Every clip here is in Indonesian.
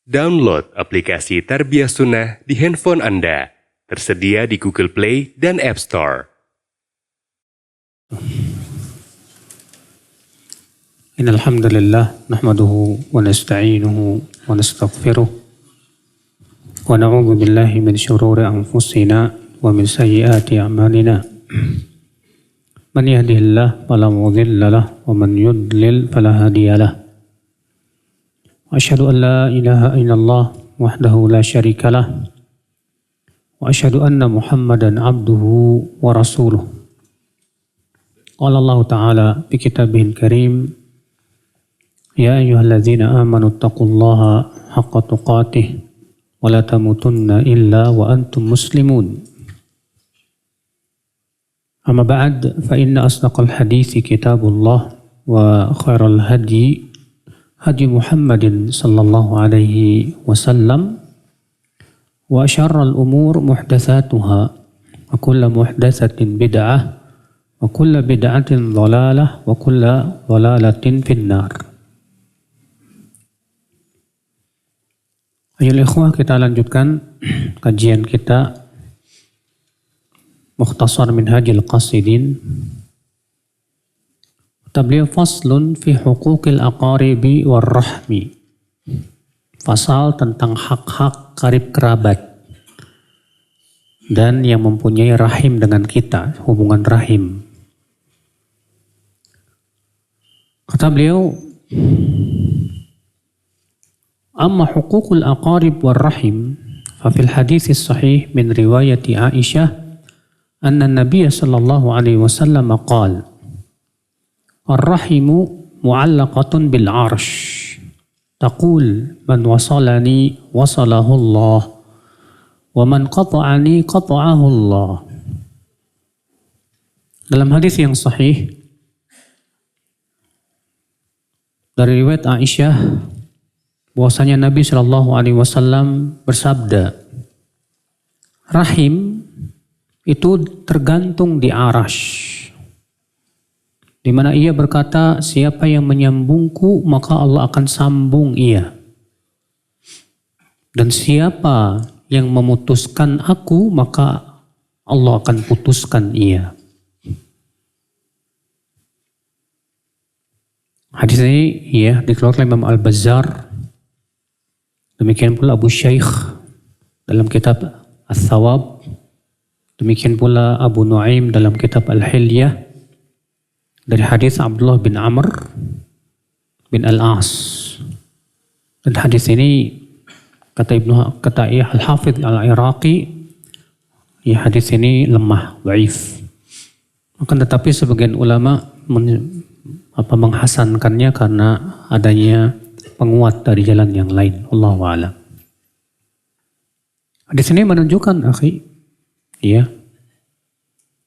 Download aplikasi Tarbiyah Sunnah di handphone Anda. Tersedia di Google Play dan App Store. Innal hamdalillah nahmaduhu wa nasta'inuhu wa nastaghfiruh wa na'udzu billahi min shururi anfusina wa min sayyiati a'malina. Man yahdihillahu fala mudilla lahu wa man yudlil fala hadiya lahu. Asyhadu an la ilaha illallah wahdahu la syarika lah wa asyhadu anna Muhammadan abduhu wa rasuluh. Qala Allah Ta'ala fi kitabihil karim, ya ayyuhalladzina amanu taqullaha haqqa tuqatih wa la tamutunna illa wa antum muslimun. Amma ba'd, fa inna asdaqal hadithi kitabullah wa khairal hadi hadi Muhammadin sallallahu alaihi wasallam wa syarral umur muhdatsatuha wa kullu muhdatsatin bid'ah wa kullu bid'atin dhalalah wa kullu dhalalatin finnar. Ayo ikhwah, kita lanjutkan kajian kita Mukhtasar Minhajil Qasidin. Beliau faslun fi huquqil aqaribi war rahmi. Fasal tentang hak-hak karib kerabat dan yang mempunyai rahim dengan kita, hubungan rahim. Kata beliau, amma huququl aqarib war rahim fa fil haditsis sahih min riwayati Aisyah anna an-nabiy sallallahu alaihi wasallam qala ar-rahimu mu'allaqatun bil arsh taqul man wasalani wasalahu Allah wa man qata'ani qata'ahu Allah. Dalam hadis yang sahih dari riwayat Aisyah bahwasanya Nabi Shallallahu Alaihi Wasallam bersabda, rahim itu tergantung di arash, di mana ia berkata, siapa yang menyambungku maka Allah akan sambung ia, dan siapa yang memutuskan aku maka Allah akan putuskan ia. Hadis ini ya dikeluarkan oleh Imam Al-Bazzar, demikian pula Abu Shaykh dalam kitab Ats-Tsawab, demikian pula Abu Nuaim dalam kitab Al-Hilyah, dari hadis Abdullah bin Amr bin Al-As. Dan hadis ini kata Al-Hafidh Al-Iraqi, ya hadis ini lemah, dhaif. Akan tetapi sebagian ulama menghasankannya karena adanya penguat dari jalan yang lain. Allahu a'lam. Hadis ini menunjukkan, akhi, ya,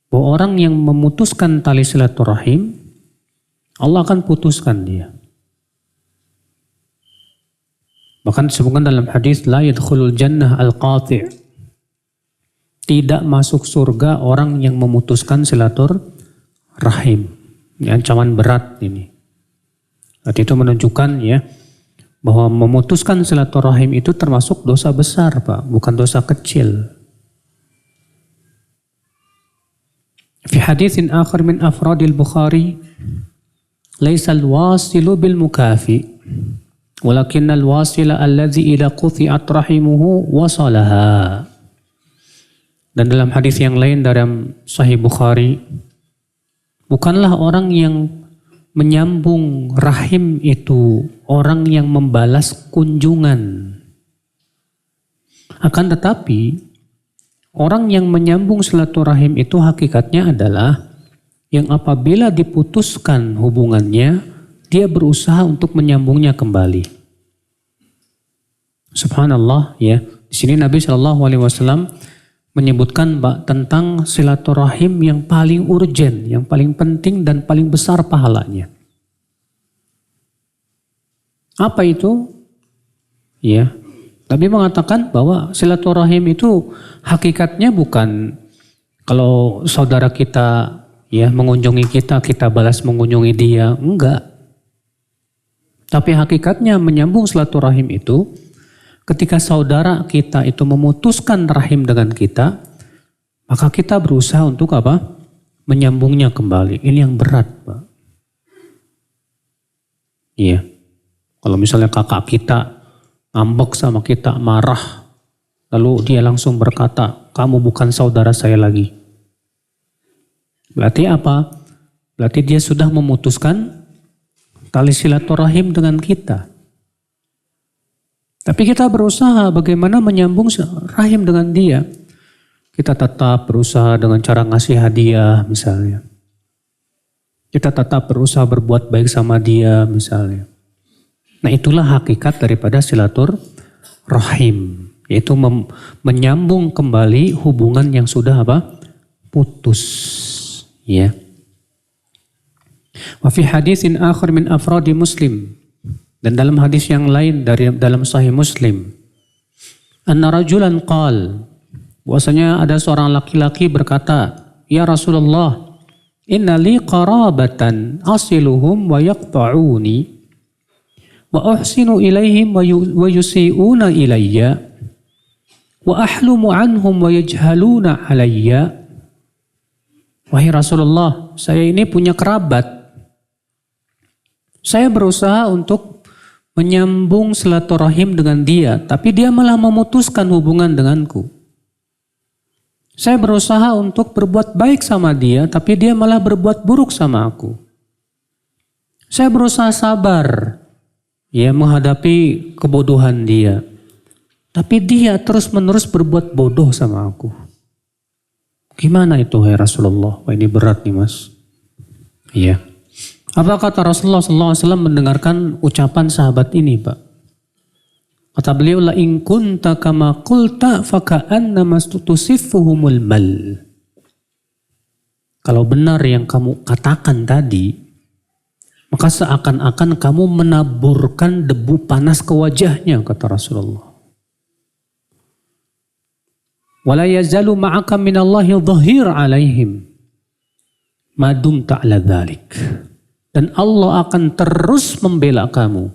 bahwa orang yang memutuskan tali silaturahim, Allah akan putuskan dia. Bahkan disebutkan dalam hadis, la yadkhulul jannah al-qati'. Tidak masuk surga orang yang memutuskan silaturahim. Ini ancaman berat ini. Arti itu menunjukkan ya bahwa memutuskan silaturahim itu termasuk dosa besar, Pak, bukan dosa kecil. Fi haditsin akhar min afradil Bukhari, laisa al-wasilu bil mukafi, walakin al-wasila alladhi idza quti'at rahimuhu wasalaha. Dan dalam hadis yang lain dalam Sahih Bukhari, bukanlah orang yang menyambung rahim itu orang yang membalas kunjungan. Akan tetapi orang yang menyambung silaturahim itu hakikatnya adalah yang apabila diputuskan hubungannya, dia berusaha untuk menyambungnya kembali. Subhanallah ya. Di sini Nabi Shallallahu Alaihi Wasallam menyebutkan tentang silaturahim yang paling urgen, yang paling penting dan paling besar pahalanya. Apa itu? Ya, Nabi mengatakan bahwa silaturahim itu hakikatnya bukan kalau saudara kita ya mengunjungi kita, kita balas mengunjungi dia, enggak. Tapi hakikatnya menyambung silaturahim itu ketika saudara kita itu memutuskan rahim dengan kita, maka kita berusaha untuk apa? Menyambungnya kembali. Ini yang berat, Pak. Iya. Kalau misalnya kakak kita ngambek sama kita, marah, lalu dia langsung berkata, kamu bukan saudara saya lagi. Berarti apa? Berarti dia sudah memutuskan tali silaturahim dengan kita. Tapi kita berusaha bagaimana menyambung rahim dengan dia. Kita tetap berusaha dengan cara ngasih hadiah misalnya. Kita tetap berusaha berbuat baik sama dia misalnya. Nah itulah hakikat daripada silaturahim. Yaitu menyambung kembali hubungan yang sudah apa? Putus. Ya. Wa fi hadisin akhir min afradi Muslim. Dan dalam hadis yang lain dari dalam Sahih Muslim, anna rajulan qal, bahwasanya ada seorang laki-laki berkata, ya Rasulullah, inna li qarabatan asiluhum wa yaqta'uni wa uhsinu ilaihim wa yusi'una ilayya wa ahlumu anhum wa yajhaluna alayya. Wahai Rasulullah, saya ini punya kerabat. Saya berusaha untuk menyambung silaturahim dengan dia, tapi dia malah memutuskan hubungan denganku. Saya berusaha untuk berbuat baik sama dia, tapi dia malah berbuat buruk sama aku. Saya berusaha sabar, ya, menghadapi kebodohan dia, tapi dia terus-menerus berbuat bodoh sama aku. Gimana itu, hai Rasulullah? Wah, ini berat nih, Mas. Iya. Apa kata Rasulullah SAW mendengarkan ucapan sahabat ini, Pak? Kata beliau, la in kunta kama qulta faka'anna mastutusifuhumul mal. Kalau benar yang kamu katakan tadi, maka seakan-akan kamu menaburkan debu panas ke wajahnya, kata Rasulullah. Wala yazalu ma'aka minallahi dhahir alaihim madum ta'ala dhalik. Dan Allah akan terus membela kamu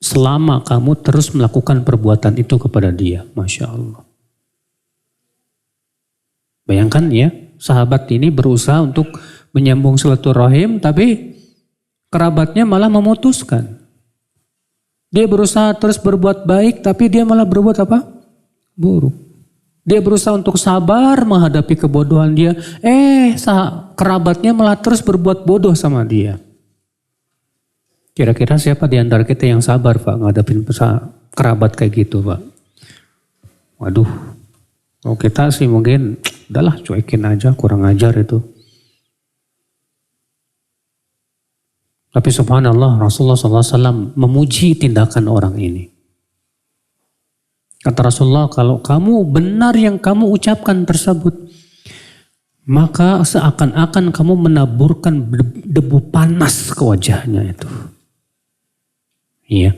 selama kamu terus melakukan perbuatan itu kepada dia. Masya Allah. Bayangkan ya, sahabat ini berusaha untuk menyambung silaturahim, tapi kerabatnya malah memutuskan. Dia berusaha terus berbuat baik, tapi dia malah berbuat apa? Buruk. Dia berusaha untuk sabar menghadapi kebodohan dia. Kerabatnya malah terus berbuat bodoh sama dia. Kira-kira siapa di antara kita yang sabar, Pak, ngadepin kerabat kayak gitu, Pak? Waduh, kalau kita sih mungkin, udahlah cuekin aja, kurang ajar itu. Tapi subhanallah, Rasulullah SAW memuji tindakan orang ini. Kata Rasulullah, kalau kamu benar yang kamu ucapkan tersebut, maka seakan-akan kamu menaburkan debu panas ke wajahnya itu. Iya.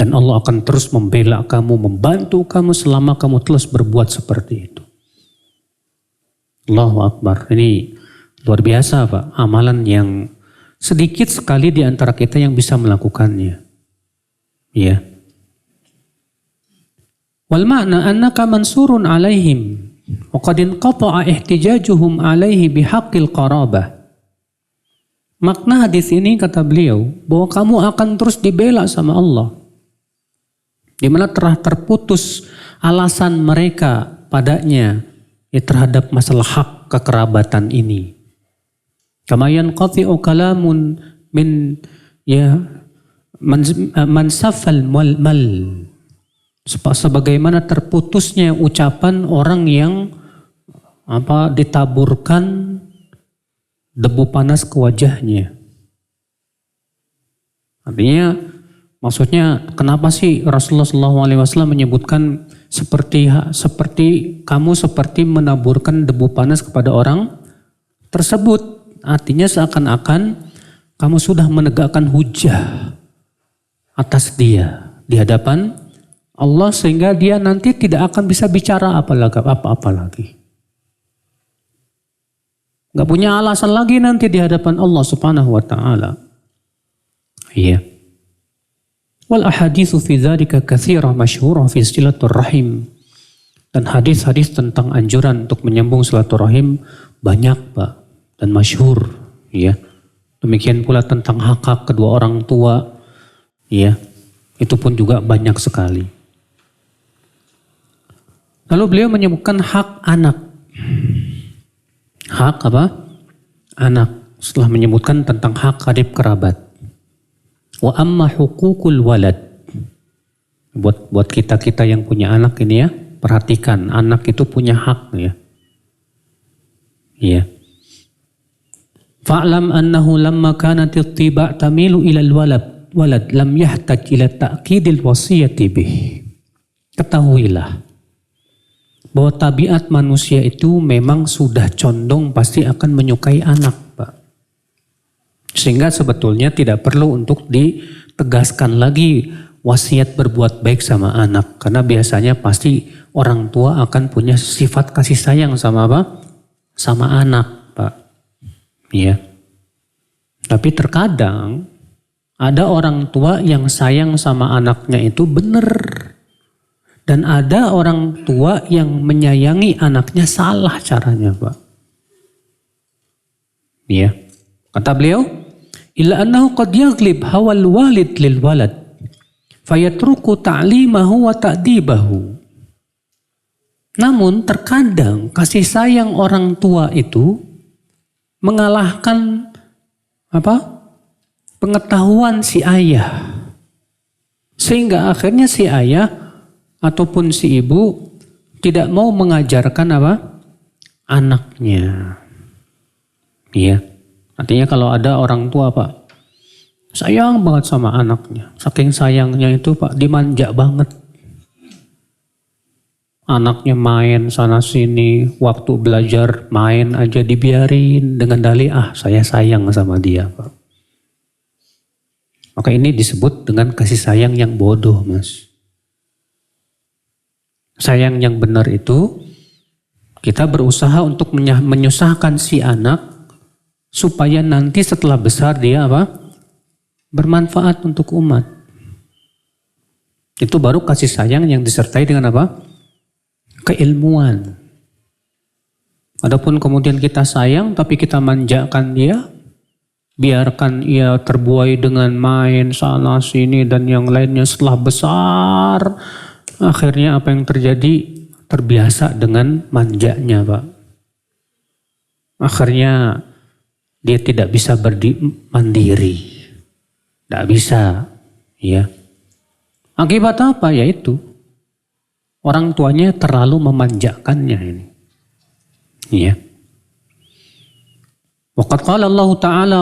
Dan Allah akan terus membela kamu, membantu kamu selama kamu terus berbuat seperti itu. Allahu Akbar. Ini luar biasa, Pak. Amalan yang sedikit sekali di antara kita yang bisa melakukannya. Iya. Wal ma'na annaka mansurun alaihim wa qad inqata'a ihtijajuhum alaihi bihaqqil qarabah. Makna hadis ini, kata beliau, bahwa kamu akan terus dibela sama Allah. Di mana telah terputus alasan mereka padanya terhadap masalah hak kekerabatan ini. Kama yanqati'u kalamun min man safal mal. Sebagaimana terputusnya ucapan orang yang ditaburkan debu panas ke wajahnya. Artinya, maksudnya kenapa sih Rasulullah SAW menyebutkan seperti kamu seperti menaburkan debu panas kepada orang tersebut. Artinya seakan-akan kamu sudah menegakkan hujah atas dia di hadapan Allah sehingga dia nanti tidak akan bisa bicara apa-apa lagi. Gak punya alasan lagi nanti di hadapan Allah Subhanahu wa ta'ala. Iya. Wal ahaditsu fi dzalika katsirah masyhurah fi silaturrahim. Dan hadis-hadis tentang anjuran untuk menyambung silaturahim banyak, Pak, dan masyhur, ya. Demikian pula tentang hak-hak kedua orang tua, ya. Itu pun juga banyak sekali. Lalu beliau menyebutkan hak anak. Hak apa? Anak. Setelah menyebutkan tentang hak karib kerabat. Wa amma hukukul walad. Buat kita yang punya anak ini ya, perhatikan anak itu punya hak ya. Iya. Fa'lam annahu lamma kanat ittiba' tamilu ila walad lam yahtaj ila ta'kidil wasiyati bih. Ketahuilah bahwa tabiat manusia itu memang sudah condong pasti akan menyukai anak, Pak. Sehingga sebetulnya tidak perlu untuk ditegaskan lagi wasiat berbuat baik sama anak. Karena biasanya pasti orang tua akan punya sifat kasih sayang sama apa? Sama anak, Pak. Ya. Tapi terkadang ada orang tua yang sayang sama anaknya itu benar. Dan ada orang tua yang menyayangi anaknya salah caranya, Pak. Ya. Kata beliau, illa annahu qad yaghlib hawal walid lil walad fayatruku ta'limahu wa ta'dibahu. Namun terkadang kasih sayang orang tua itu mengalahkan apa? Pengetahuan si ayah. Sehingga akhirnya si ayah ataupun si ibu tidak mau mengajarkan apa? Anaknya. Iya. Artinya kalau ada orang tua, Pak, sayang banget sama anaknya. Saking sayangnya itu, Pak, dimanja banget. Anaknya main sana sini, waktu belajar main aja dibiarin dengan dalih, saya sayang sama dia, Pak. Maka ini disebut dengan kasih sayang yang bodoh, Mas. Sayang yang benar itu, kita berusaha untuk menyusahkan si anak, supaya nanti setelah besar dia apa? Bermanfaat untuk umat. Itu baru kasih sayang yang disertai dengan apa? Keilmuan. Adapun kemudian kita sayang tapi kita manjakan dia, biarkan ia terbuai dengan main sana sini dan yang lainnya, setelah besar akhirnya apa yang terjadi? Terbiasa dengan manjanya, Pak. Akhirnya dia tidak bisa mandiri. Tidak bisa. Ya. Akibat apa? Yaitu orang tuanya terlalu memanjakannya ini. Ya. Waqad qala Allah Ta'ala,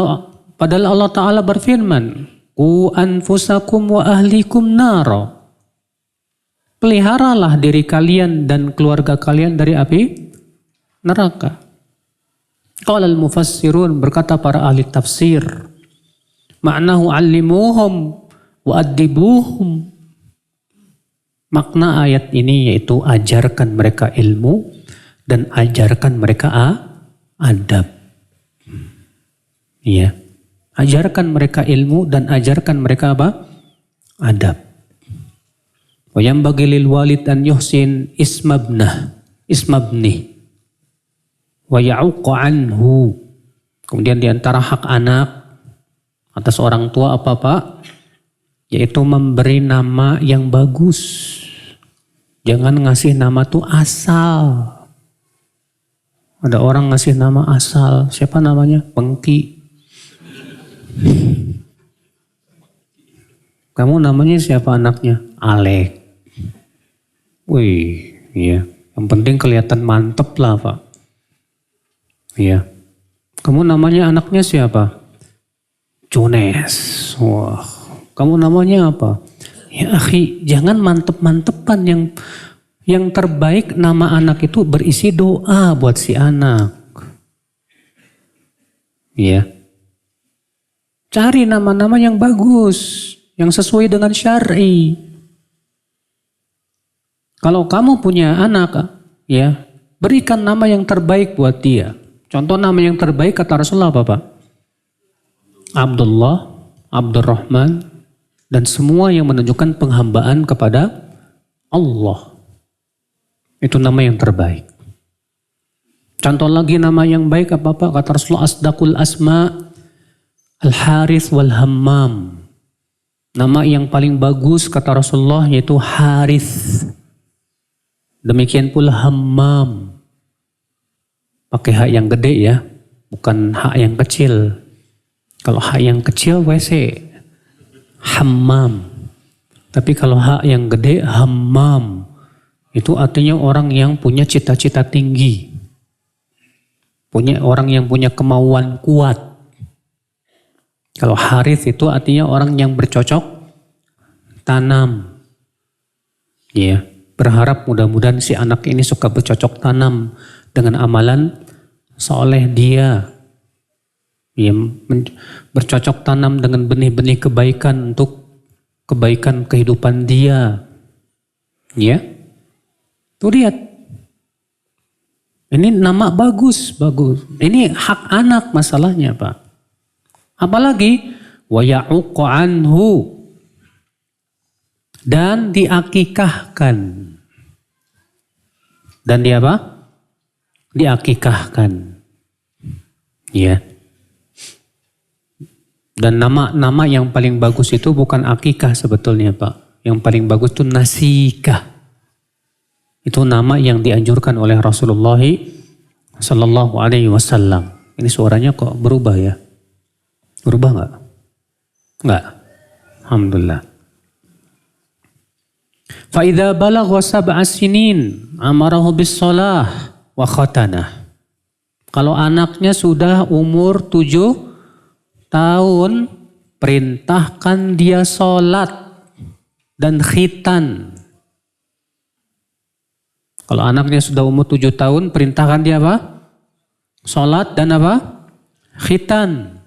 padahal Allah Ta'ala berfirman, Qu anfusakum wa ahlikum nara. Peliharalah diri kalian dan keluarga kalian dari api neraka. Qala al-mufassirun, berkata para ahli tafsir, ma'nahu 'allimuhum wa addibuhum. Makna ayat ini yaitu ajarkan mereka ilmu dan ajarkan mereka adab. Ya. Ajarkan mereka ilmu dan ajarkan mereka apa? Adab. Wa yanbaghi lil walid an yuhsin ismabnih wa ya'uqa anhu. Kemudian diantara hak anak atas orang tua apa, Pak? Yaitu memberi nama yang bagus. Jangan ngasih nama tuh asal. Ada orang ngasih nama asal. Siapa namanya? Pengki. Kamu namanya siapa anaknya? Alek. Wih, iya. Yang penting kelihatan mantep lah, Pak. Iya. Kamu namanya anaknya siapa? Jones. Wah. Kamu namanya apa? Ya akhi, jangan mantep-mantepan. Yang terbaik nama anak itu berisi doa buat si anak. Iya. Cari nama-nama yang bagus, yang sesuai dengan syar'i. Kalau kamu punya anak, ya, berikan nama yang terbaik buat dia. Contoh nama yang terbaik kata Rasulullah apa, Pak? Abdullah, Abdurrahman, dan semua yang menunjukkan penghambaan kepada Allah. Itu nama yang terbaik. Contoh lagi nama yang baik apa Pak? Kata Rasulullah, asdaqul asma al-Harith wal Hammam. Nama yang paling bagus kata Rasulullah yaitu Harith. Demikian pula Hammam. Pakai hak yang gede ya, bukan hak yang kecil. Kalau hak yang kecil WC. Hammam. Tapi kalau hak yang gede Hammam. Itu artinya orang yang punya cita-cita tinggi. Orang yang punya kemauan kuat. Kalau Harith itu artinya orang yang bercocok tanam. Ya, berharap mudah-mudahan si anak ini suka bercocok tanam dengan amalan soleh dia. Ya, bercocok tanam dengan benih-benih kebaikan untuk kebaikan kehidupan dia. Ya. Tuh lihat. Ini nama bagus. Ini hak anak masalahnya Pak. Apalagi wa ya'uqu anhu, dan diakikahkan. Dan dia apa? Diakikahkan. Ya. Dan nama yang paling bagus itu bukan akikah sebetulnya Pak. Yang paling bagus itu nasikah. Itu nama yang dianjurkan oleh Rasulullah sallallahu alaihi wasallam. Ini suaranya kok berubah ya? Berubah enggak? Enggak. Alhamdulillah. Fa idza balagha sab'a sinin amarahu bis shalah wa khatanah. Kalau anaknya sudah umur 7 tahun, perintahkan dia sholat dan khitan. Kalau anaknya sudah umur 7 tahun, perintahkan dia apa? Sholat dan apa? Khitan.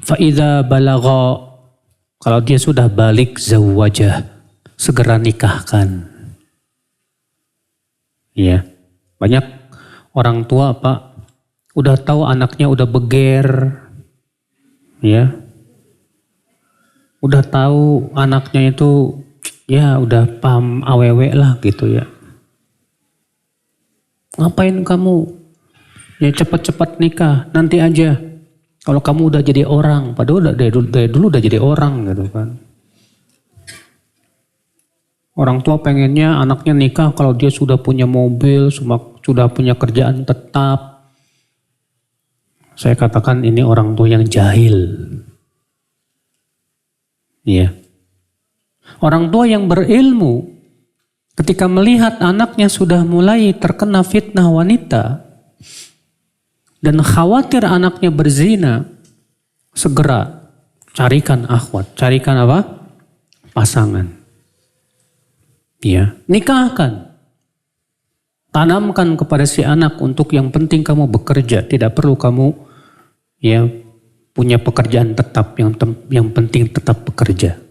Fa'idha balagha, kalau dia sudah balik zawwajah, segera nikahkan. Ya, banyak orang tua Pak, udah tahu anaknya udah beger, ya, udah tahu anaknya itu, ya udah paham awewe lah gitu ya. Ngapain kamu? Ya cepat-cepat nikah, nanti aja. Kalau kamu udah jadi orang, padahal dari dulu udah jadi orang gitu kan. Orang tua pengennya anaknya nikah kalau dia sudah punya mobil, sudah punya kerjaan tetap. Saya katakan ini orang tua yang jahil. Iya. Orang tua yang berilmu ketika melihat anaknya sudah mulai terkena fitnah wanita dan khawatir anaknya berzina, segera carikan akhwat, carikan apa? Pasangan. Ya, nikahkan. Tanamkan kepada si anak untuk yang penting kamu bekerja, tidak perlu kamu ya punya pekerjaan tetap, yang penting tetap bekerja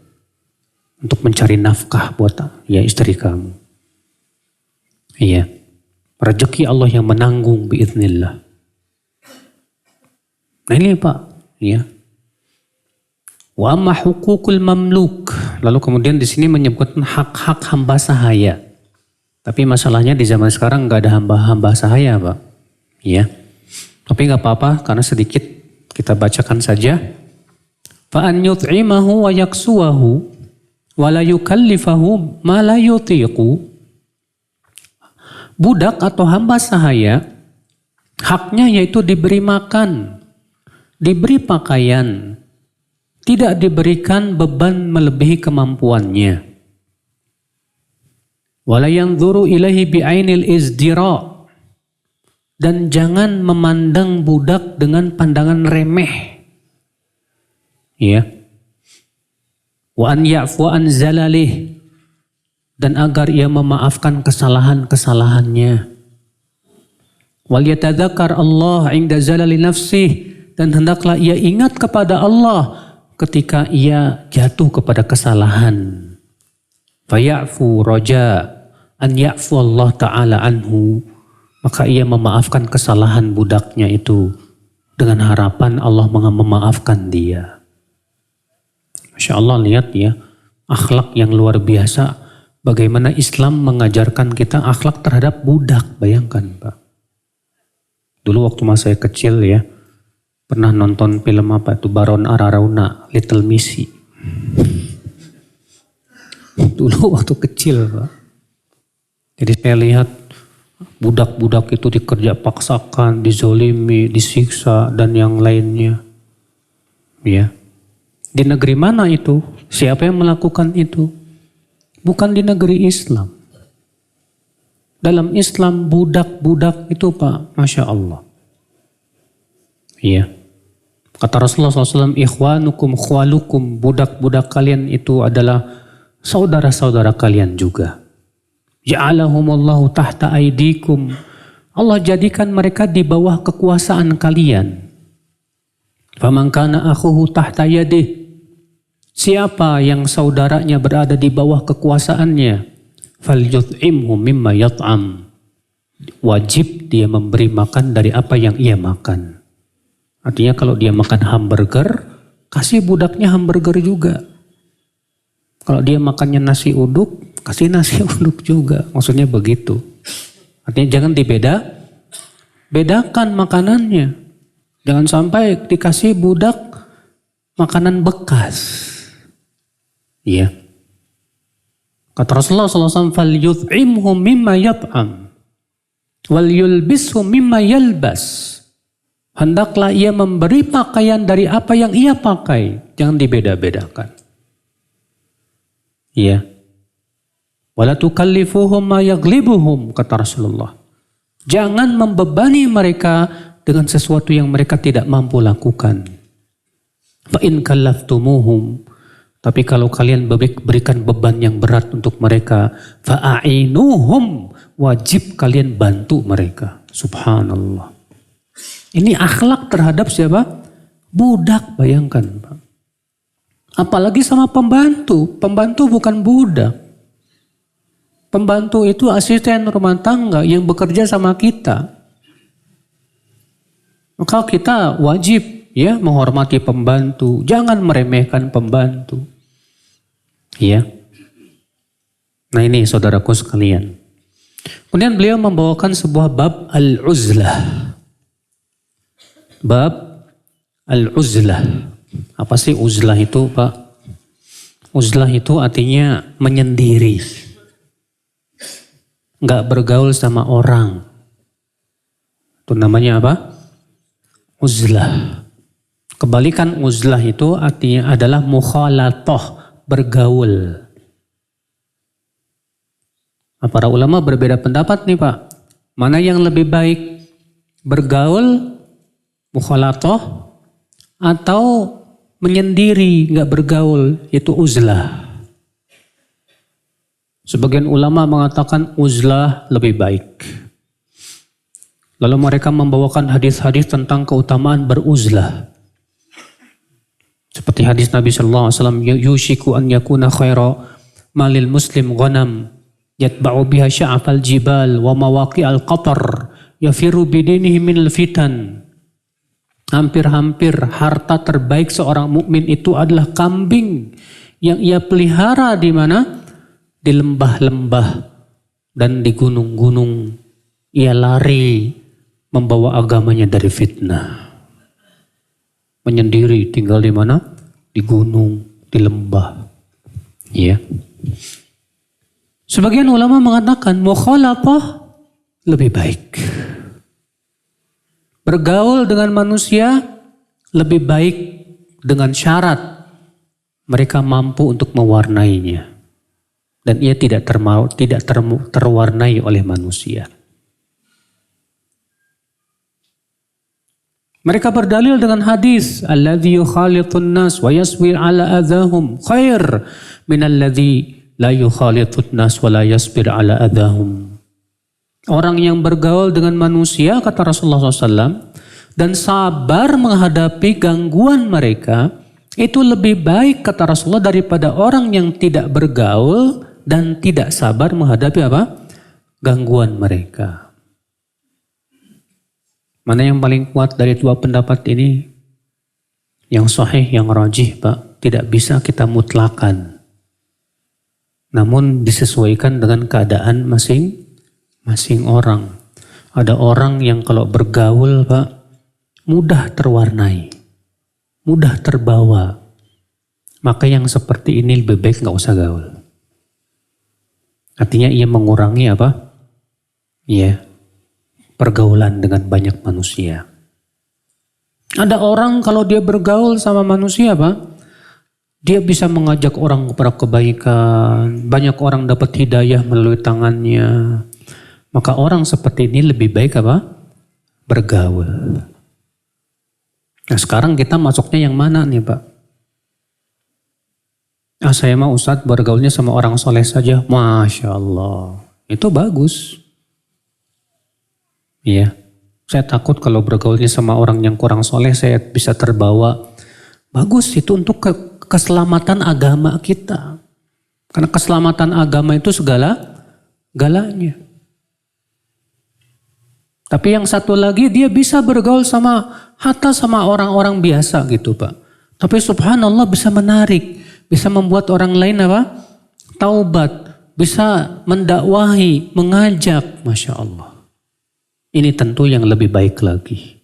untuk mencari nafkah buat ya istri kamu. Iya. Rezeki Allah yang menanggung biiznillah. Nah ini Pak, ya. Wa amma hukukul mamluk. Lalu kemudian di sini menyebutkan hak-hak hamba sahaya. Tapi masalahnya di zaman sekarang nggak ada hamba sahaya Pak. Ya. Tapi nggak apa-apa karena sedikit kita bacakan saja. Fa an yut'imahu wa yaksuwahu wa la yukallifahu ma la yutiqu. Budak atau hamba sahaya haknya yaitu diberi makan, diberi pakaian, tidak diberikan beban melebihi kemampuannya. Wala yanzuru ilaihi bi'ainil izdira, dan jangan memandang budak dengan pandangan remeh. Ya. Wa an ya'fu an zalalih, dan agar ia memaafkan kesalahan-kesalahannya. Wal yatadzakar Allah 'inda zalali nafsih, dan hendaklah ia ingat kepada Allah ketika ia jatuh kepada kesalahan. Faya'fu raja an ya'fu Allah ta'ala anhu, maka ia memaafkan kesalahan budaknya itu dengan harapan Allah memaafkan dia. Masya Allah, lihat ya, akhlak yang luar biasa. Bagaimana Islam mengajarkan kita akhlak terhadap budak, bayangkan Pak. Dulu waktu masa saya kecil ya, pernah nonton film apa itu, Baron Ararauna, Little Missy. Dulu waktu kecil Pak. Jadi saya lihat budak-budak itu dikerja paksakan, dizolimi, disiksa, dan yang lainnya. Ya. Di negeri mana itu? Siapa yang melakukan itu? Bukan di negeri Islam. Dalam Islam budak-budak itu Pak, Masya Allah. Iya. Kata Rasulullah SAW, ikhwanukum khwalukum, budak-budak kalian itu adalah saudara-saudara kalian juga. Ja'alahumullahu tahta aidikum. Allah jadikan mereka di bawah kekuasaan kalian. Faman kana akhuhu tahta yadih. Siapa yang saudaranya berada di bawah kekuasaannya, falyut'imhu mimma yat'am. Wajib dia memberi makan dari apa yang ia makan. Artinya kalau dia makan hamburger, kasih budaknya hamburger juga. Kalau dia makannya nasi uduk, kasih nasi uduk juga. Maksudnya begitu. Artinya jangan bedakan makanannya. Jangan sampai dikasih budak makanan bekas. Iya. Kata Rasulullah SAW, فَلْيُطْعِمْهُ مِمَّا يَطْعَمْ وَلْيُلْبِسْهُ مِمَّا يَلْبَسْ. Hendaklah ia memberi pakaian dari apa yang ia pakai. Jangan dibeda-bedakan. Iya. وَلَا تُكَلِّفُهُمْ مَا يَغْلِبُهُمْ, kata Rasulullah. Jangan membebani mereka dengan sesuatu yang mereka tidak mampu lakukan. فَإِنْ كَلَّفْتُمُوهُمْ, tapi kalau kalian berikan beban yang berat untuk mereka, fa'ainuhum, wajib kalian bantu mereka. Subhanallah. Ini akhlak terhadap siapa? Budak, bayangkan Pak. Apalagi sama pembantu. Pembantu bukan budak. Pembantu itu asisten rumah tangga yang bekerja sama kita. Maka kita wajib ya menghormati pembantu. Jangan meremehkan pembantu. Ya. Nah ini saudaraku sekalian. Kemudian beliau membawakan sebuah bab al-uzlah. Bab al-uzlah. Apa sih uzlah itu Pak? Uzlah itu artinya menyendiri. Nggak bergaul sama orang. Itu namanya apa? Uzlah. Kebalikan uzlah itu artinya adalah mukhalatoh, bergaul. Para ulama berbeda pendapat nih Pak. Mana yang lebih baik? Bergaul, mukhalatoh, atau menyendiri, nggak bergaul, itu uzlah. Sebagian ulama mengatakan uzlah lebih baik. Lalu mereka membawakan hadis-hadis tentang keutamaan beruzlah. Seperti hadis Nabi SAW, yushiku an yakuna khaira malil muslim ghanam yatba'u biha sya'afal jibal wa mawaqi'al qatar yafiru bidinihi minal fitan. Hampir-hampir harta terbaik seorang mukmin itu adalah kambing yang ia pelihara di mana? Di lembah-lembah dan di gunung-gunung. Ia lari membawa agamanya dari fitnah. Menyendiri, tinggal di mana? Di gunung, di lembah. Ya. Sebagian ulama mengatakan mukhalafah lebih baik. Bergaul dengan manusia lebih baik dengan syarat mereka mampu untuk mewarnainya. Dan ia tidak terwarnai oleh manusia. Mereka berdalil dengan hadis alladzi yukhalitun nas wa yasbir ala adahum khair min alladzi la yukhalitun nas wa la yasbir ala adahum. Orang yang bergaul dengan manusia, kata Rasulullah SAW, dan sabar menghadapi gangguan mereka, itu lebih baik, kata Rasulullah, daripada orang yang tidak bergaul dan tidak sabar menghadapi apa? Gangguan mereka. Mana yang paling kuat dari dua pendapat ini? Yang sahih, yang rajih Pak. tidak bisa kita mutlakan. Namun disesuaikan dengan keadaan masing-masing orang. Ada orang yang kalau bergaul Pak, mudah terwarnai, mudah terbawa. Maka yang seperti ini lebih baik nggak usah gaul. Artinya ia mengurangi apa? Ya, pergaulan dengan banyak manusia. Ada orang kalau dia bergaul sama manusia Pak, dia bisa mengajak orang kepada kebaikan, banyak orang dapat hidayah melalui tangannya. Maka orang seperti ini lebih baik apa? Bergaul. Nah sekarang kita masuknya yang mana nih Pak? Saya mau Ustadz bergaulnya sama orang soleh saja. Masya Allah. Itu bagus. Iya. Saya takut kalau bergaulnya sama orang yang kurang soleh saya bisa terbawa. Bagus itu untuk keselamatan agama kita. Karena keselamatan agama itu galanya. Tapi yang satu lagi dia bisa bergaul hatta sama orang-orang biasa gitu Pak. Tapi subhanallah bisa menarik, bisa membuat orang lain apa? Taubat, bisa mendakwahi, mengajak, Masya Allah. Ini tentu yang lebih baik lagi.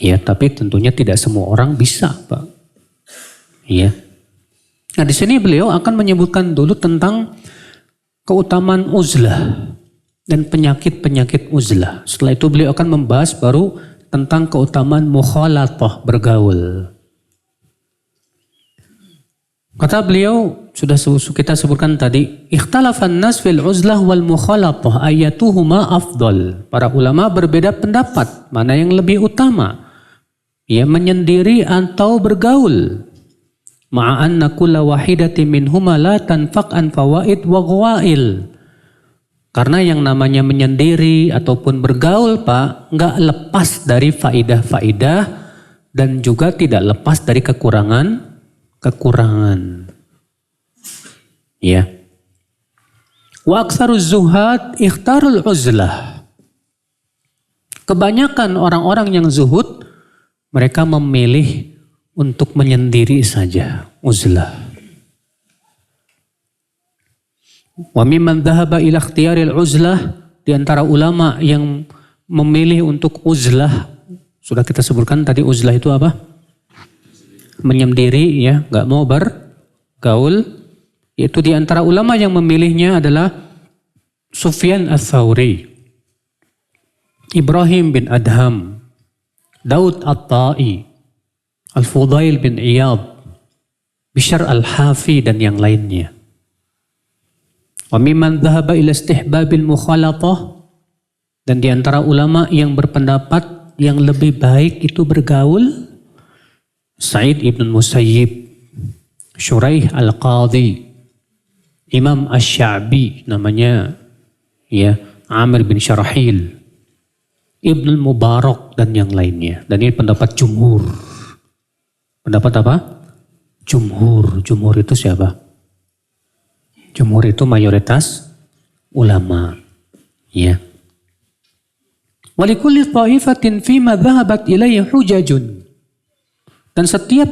Ya, tapi tentunya tidak semua orang bisa Pak. Ya. Nah di sini beliau akan menyebutkan dulu tentang keutamaan uzlah dan penyakit-penyakit uzlah. Setelah itu beliau akan membahas baru tentang keutamaan mukhalatah, bergaul. Kata beliau, sudah kita sebutkan tadi, ikhtalafan nas fil uzlah wal mukhalatah ayatuhuma afdal. Para ulama berbeda pendapat, mana yang lebih utama? Ya, menyendiri atau bergaul. Ma'anna kulla wahidati minhuma la tanfaq an fawaid wa ghawail. Karena yang namanya menyendiri ataupun bergaul Pak, nggak lepas dari faidah-faidah dan juga tidak lepas dari kekurangan. Ya. Wa aktsaruz zuhad ikhtarul uzlah. Kebanyakan orang-orang yang zuhud, mereka memilih untuk menyendiri saja, uzlah. Wa mimman dhahaba ila ikhtiyaril uzlah, di antara ulama yang memilih untuk uzlah, sudah kita sebutkan tadi uzlah itu apa? Menyendiri ya, enggak mau bergaul. Itu di antara ulama yang memilihnya adalah Sufyan Ats-Tsauri, Ibrahim bin Adham, Daud At-Tai, Al-Fudail bin Iyad, Bishr Al-Hafi dan yang lainnya. Wa mimman dhahaba ila istihbabil mukhalatah, dan di antara ulama yang berpendapat yang lebih baik itu bergaul, Sa'id ibn Musayyib, Shuraih Al-Qadhi, Imam Asy-Sya'bi namanya ya, Amir bin Syarahil, Ibn Mubarak dan yang lainnya. Dan ini pendapat jumhur. Pendapat apa? Jumhur. Jumhur itu siapa? Jumhur itu mayoritas ulama. Ya. Walikulli ta'ifatin fima dhahabat ilaihi hujajun. Dan setiap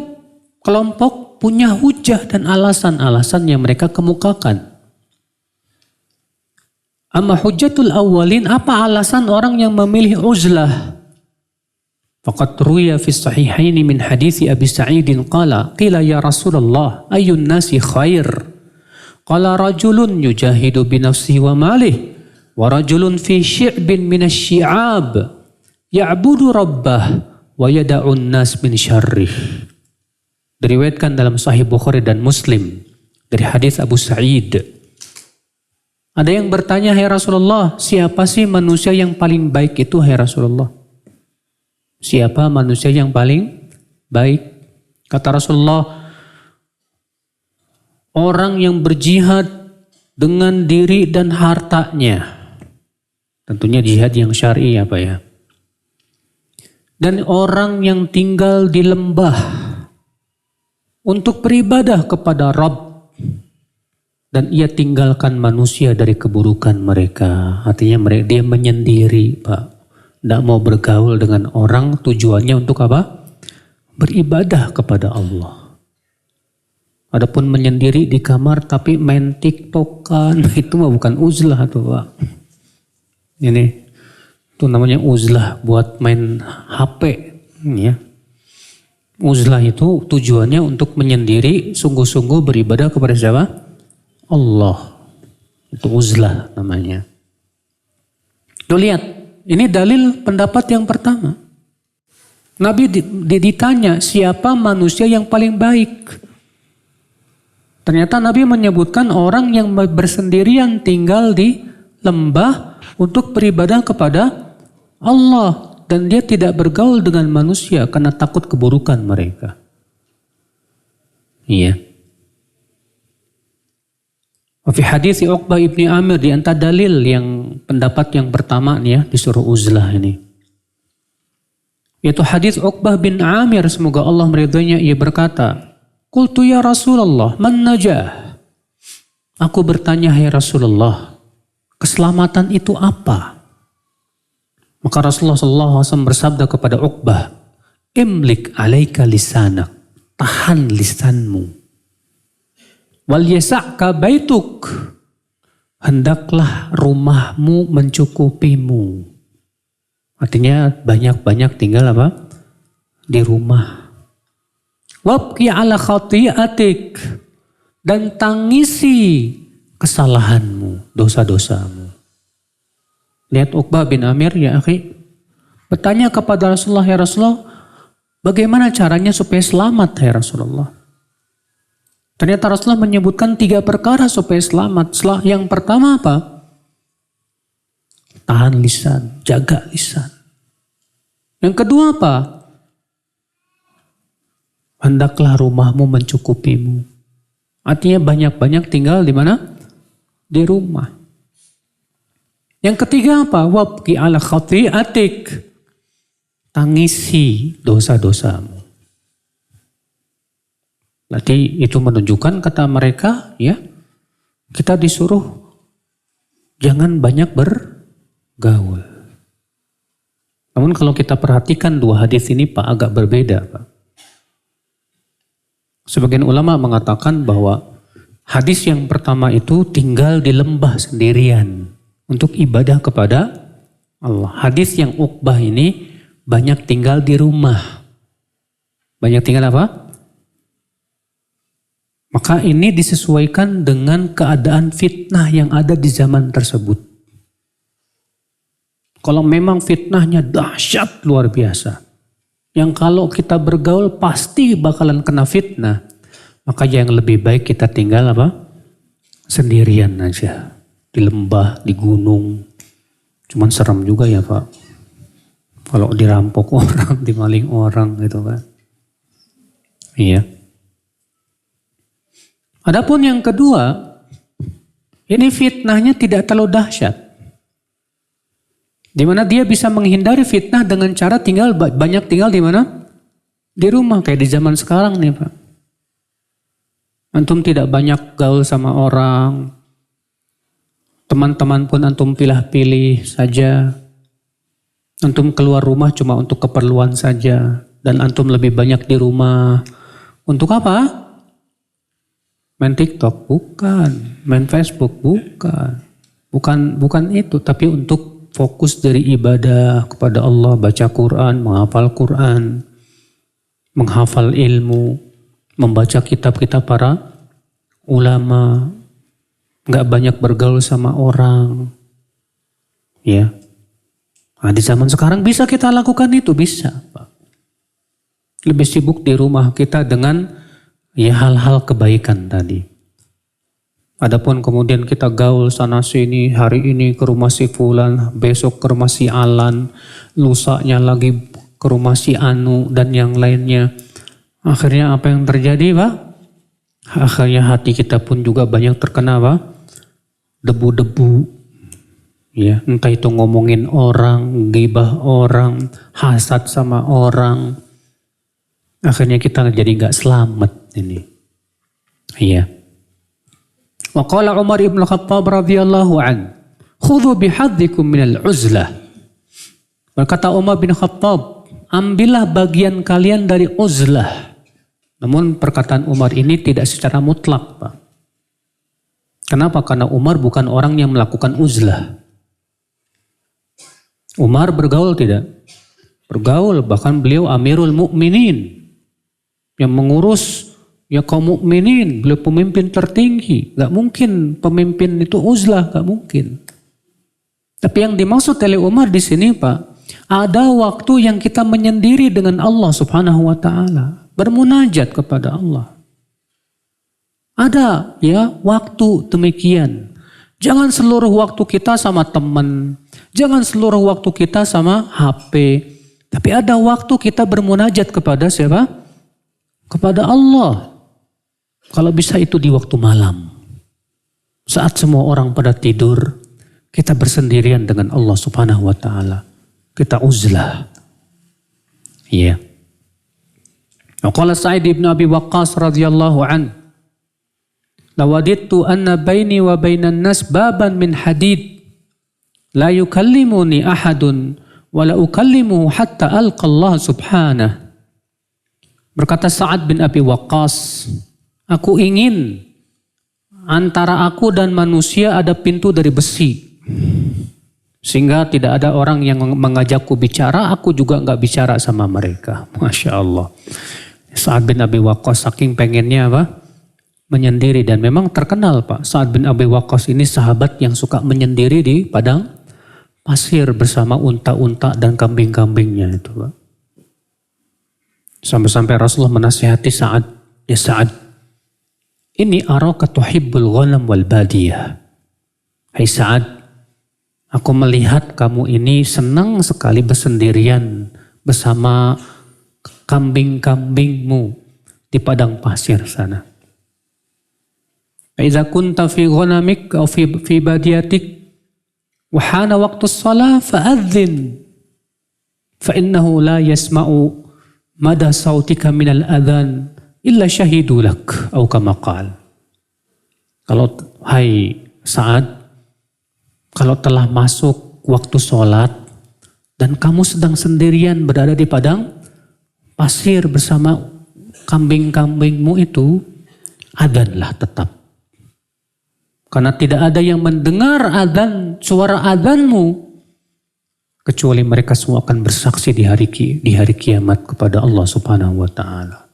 kelompok punya hujah dan alasan-alasan yang mereka kemukakan. Amma hujjatul awwalin, apa alasan orang yang memilih uzlah? Faqad ruya fi sahihaini min hadithi Abi Sa'idin qala qila ya Rasulullah ayyun nasi khair? Qala rajulun yujahidu binafsihi wa malih wa rajulun fi syi'bin minasyi'ab ya'budu rabbah wa yada'un nas min syarrih. Diriwayatkan dalam Sahih Bukhari dan Muslim dari hadis Abu Sa'id. Ada yang bertanya, hai Rasulullah, siapa sih manusia yang paling baik itu, hai Rasulullah? Siapa manusia yang paling baik? Kata Rasulullah, orang yang berjihad dengan diri dan hartanya. Tentunya jihad yang syar'i apa ya. Dan orang yang tinggal di lembah untuk beribadah kepada Rabb. Dan ia tinggalkan manusia dari keburukan mereka. Artinya dia menyendiri Pak. Tidak mau bergaul dengan orang, tujuannya untuk apa? Beribadah kepada Allah. Adapun menyendiri di kamar tapi main TikTokan, itu mah bukan uzlah tuh Pak. Ini itu namanya uzlah buat main HP ya. Uzlah itu tujuannya untuk menyendiri, sungguh-sungguh beribadah kepada siapa? Allah. Itu uzlah namanya. Tuh lihat, ini dalil pendapat yang pertama. Nabi ditanya siapa manusia yang paling baik. Ternyata Nabi menyebutkan orang yang bersendirian tinggal di lembah untuk beribadah kepada Allah. Dan dia tidak bergaul dengan manusia karena takut keburukan mereka. Iya. Fi hadis Uqbah ibni Amir, di antara dalil yang pendapat yang pertama nih ya, disuruh uzlah ini. Yaitu hadis Uqbah bin Amir, semoga Allah meridhoinya, ia berkata, "Qultu ya Rasulullah, man najah?" Aku bertanya, hai Rasulullah, keselamatan itu apa? Maka Rasulullah SAW bersabda kepada Uqbah, "Imlik alaika lisanak." Tahan lisanmu. "Wal yasa'ka baituk." Hendaklah rumahmu mencukupimu. Artinya banyak-banyak tinggal apa? Di rumah. "Wabki ala khati'atik." Dan tangisi kesalahanmu, dosa-dosamu. Lihat Uqbah bin Amir ya akhi, bertanya kepada Rasulullah, ya Rasulullah, bagaimana caranya supaya selamat ya Rasulullah? Ternyata Rasulullah menyebutkan 3 perkara supaya selamat. Yang pertama apa? Tahan lisan, jaga lisan. Yang kedua apa? Hendaklah rumahmu mencukupimu. Artinya banyak-banyak tinggal di mana? Di rumah. Yang ketiga apa? Wabki ala khati'atik. Tangisi dosa-dosamu. Berarti itu menunjukkan kata mereka ya, kita disuruh jangan banyak bergaul. Namun kalau kita perhatikan 2 hadis ini Pak agak berbeda Pak. Sebagian ulama mengatakan bahwa hadis yang pertama itu tinggal di lembah sendirian untuk ibadah kepada Allah. Hadis yang Uqbah ini banyak tinggal di rumah. Banyak tinggal apa? Maka ini disesuaikan dengan keadaan fitnah yang ada di zaman tersebut. Kalau memang fitnahnya dahsyat luar biasa, yang kalau kita bergaul pasti bakalan kena fitnah, maka yang lebih baik kita tinggal apa? Sendirian aja. Di lembah, di gunung. Cuman serem juga ya Pak. Kalau dirampok orang, dimaling orang gitu kan. Iya. Adapun yang kedua, ini fitnahnya tidak terlalu dahsyat. Di mana dia bisa menghindari fitnah dengan cara banyak tinggal di mana? Di rumah, kayak di zaman sekarang nih Pak. Antum tidak banyak gaul sama orang. Teman-teman pun antum pilih-pilih saja. Antum keluar rumah cuma untuk keperluan saja. Dan antum lebih banyak di rumah. Untuk apa? Main TikTok? Bukan. Main Facebook? Bukan. Bukan itu. Tapi untuk fokus dari ibadah kepada Allah. Baca Quran, menghafal Quran. Menghafal ilmu. Membaca kitab-kitab para ulama. Nggak banyak bergaul sama orang. Ya. Nah, di zaman sekarang bisa kita lakukan itu, bisa Pak. Lebih sibuk di rumah kita dengan ya hal-hal kebaikan tadi. Adapun kemudian kita gaul sana sini, hari ini ke rumah si fulan, besok ke rumah si Alan, lusanya lagi ke rumah si Anu dan yang lainnya. Akhirnya apa yang terjadi Pak? Akhirnya hati kita pun juga banyak terkena Pak? Debu-debu, ya, entah itu ngomongin orang, ghibah orang, hasad sama orang, akhirnya kita jadi nggak selamat ini. Iya. Wa qala Umar ibn Khattab radhiyallahu an, khudhu bihadhikum minal uzlah. Berkata Umar bin Khattab, ambillah bagian kalian dari uzlah. Namun perkataan Umar ini tidak secara mutlak, Pak. Kenapa? Karena Umar bukan orang yang melakukan uzlah. Umar bergaul tidak? Bergaul, bahkan beliau Amirul Mukminin yang mengurus ya kaum mukminin, beliau pemimpin tertinggi. Gak mungkin pemimpin itu uzlah, gak mungkin. Tapi yang dimaksud oleh Umar di sini, Pak, ada waktu yang kita menyendiri dengan Allah Subhanahu wa taala, bermunajat kepada Allah. Ada ya waktu demikian. Jangan seluruh waktu kita sama teman, jangan seluruh waktu kita sama HP. Tapi ada waktu kita bermunajat kepada siapa? Kepada Allah. Kalau bisa itu di waktu malam. Saat semua orang pada tidur, kita bersendirian dengan Allah Subhanahu wa taala. Kita uzlah. Iya. Qala Sa'id bin Abi Waqqas radhiyallahu an, lawadittu anna baini wa bainan nas baban min hadid la yukallimuni ahadun wa la ukallimuhu hatta alqa Allah subhanahu. Berkata Sa'ad bin Abi Waqqas, aku ingin antara aku dan manusia ada pintu dari besi. Sehingga tidak ada orang yang mengajakku bicara, aku juga nggak bicara sama mereka. Masya Allah. Sa'ad bin Abi Waqqas saking pengennya apa? Menyendiri, dan memang terkenal, Pak. Sa'ad bin Abi Waqqas ini sahabat yang suka menyendiri di padang pasir bersama unta-unta dan kambing-kambingnya itu, Pak. Sampai-sampai Rasulullah menasihati Sa'ad, ya Sa'ad, ini araka tuhibbul ghanam wal badiyah. Hai Sa'ad, aku melihat kamu ini senang sekali bersendirian bersama kambing-kambingmu di padang pasir sana. Idza kunta fi ghanamik aw fi badiyatik wa hana waqtu shalah fa'adzin fa innahu la yasma'u mada sautika minal adhan illa syahidu lak atau kama qala. Kalau hai Sa'ad, kalau telah masuk waktu sholat dan kamu sedang sendirian berada di padang pasir bersama kambing-kambingmu itu, adzanlah tetap. Karena tidak ada yang mendengar adzan, suara adzanmu, kecuali mereka semua akan bersaksi di hari kiamat kepada Allah Subhanahu wa taala.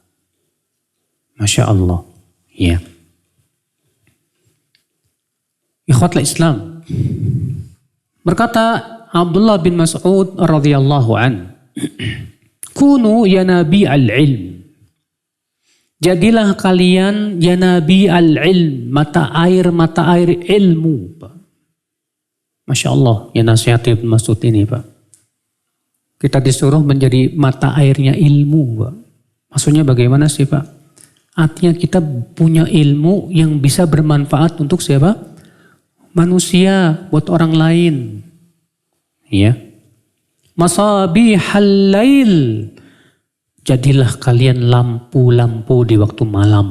Masya Allah. Ya. Ikhwatul Islam. Berkata Abdullah bin Mas'ud radhiyallahu an, kunu ya nabi al-ilm. Jadilah kalian ya nabi al-ilm, mata air ilmu, Pak. Masya Allah, ya nasihat Ibn Mas'ud ini, Pak. Kita disuruh menjadi mata airnya ilmu, Pak. Maksudnya bagaimana sih, Pak? Artinya kita punya ilmu yang bisa bermanfaat untuk siapa? Manusia, buat orang lain. Ya. Masabihal lail. Jadilah kalian lampu-lampu di waktu malam.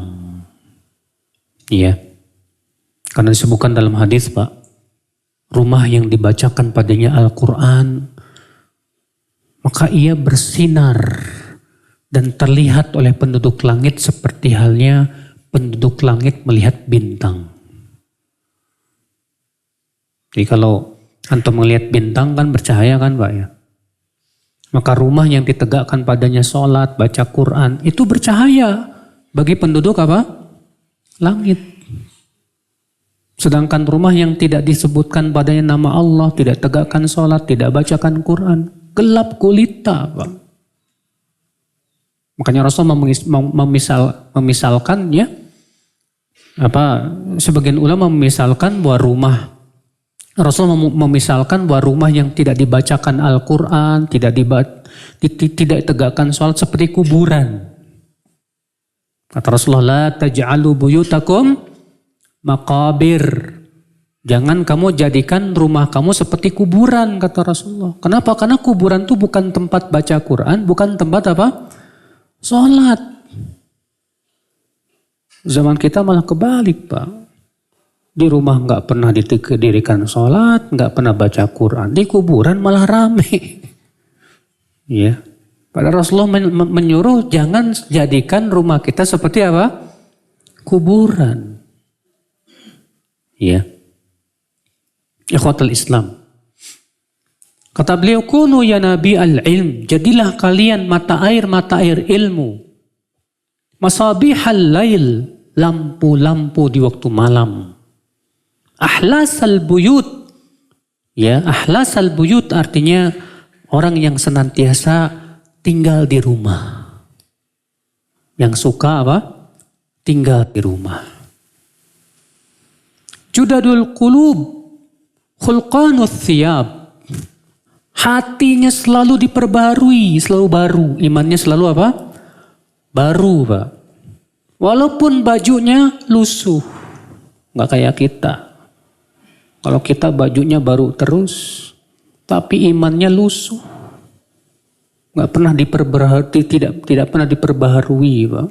Ya. Karena disebutkan dalam hadis, Pak, rumah yang dibacakan padanya Al-Quran, maka ia bersinar dan terlihat oleh penduduk langit seperti halnya penduduk langit melihat bintang. Jadi kalau antum melihat bintang kan bercahaya kan, Pak, ya. Maka rumah yang ditegakkan padanya sholat, baca Quran, itu bercahaya bagi penduduk apa? Langit. Sedangkan rumah yang tidak disebutkan padanya nama Allah, tidak tegakkan sholat, tidak bacakan Quran, gelap gulita, Pak. Makanya Rasul memisalkan ya, sebagian ulama memisalkan bahwa rumah, Rasul memisalkan bahwa rumah yang tidak dibacakan Al-Quran, tidak tegakkan sholat seperti kuburan. Kata Rasulullah, la taj'alu buyutakum maqabir. Jangan kamu jadikan rumah kamu seperti kuburan, kata Rasulullah. Kenapa? Karena kuburan itu bukan tempat baca Quran, bukan tempat apa? Sholat. Zaman kita malah kebalik, Pak. Di rumah nggak pernah didirikan sholat, nggak pernah baca Quran. Di kuburan malah rame. Ya. Padahal Rasulullah menyuruh jangan jadikan rumah kita seperti apa? Kuburan. Ya. Ikhwatul Islam. Kata beliau, kunu ya nabi al-ilm. Jadilah kalian mata air ilmu. Masabihal lail. Lampu-lampu di waktu malam. Ahlasal buyut. Ya, ahlasal buyut artinya orang yang senantiasa tinggal di rumah. Yang suka apa? Tinggal di rumah. Judadul qulub. Khulqanus thiyab. Hatinya selalu diperbarui, selalu baru. Imannya selalu apa? Baru, Pak. Walaupun bajunya lusuh. Nggak kayak kita. Kalau kita bajunya baru terus, tapi imannya lusuh. Nggak pernah diperbaharui, tidak pernah diperbaharui, Pak.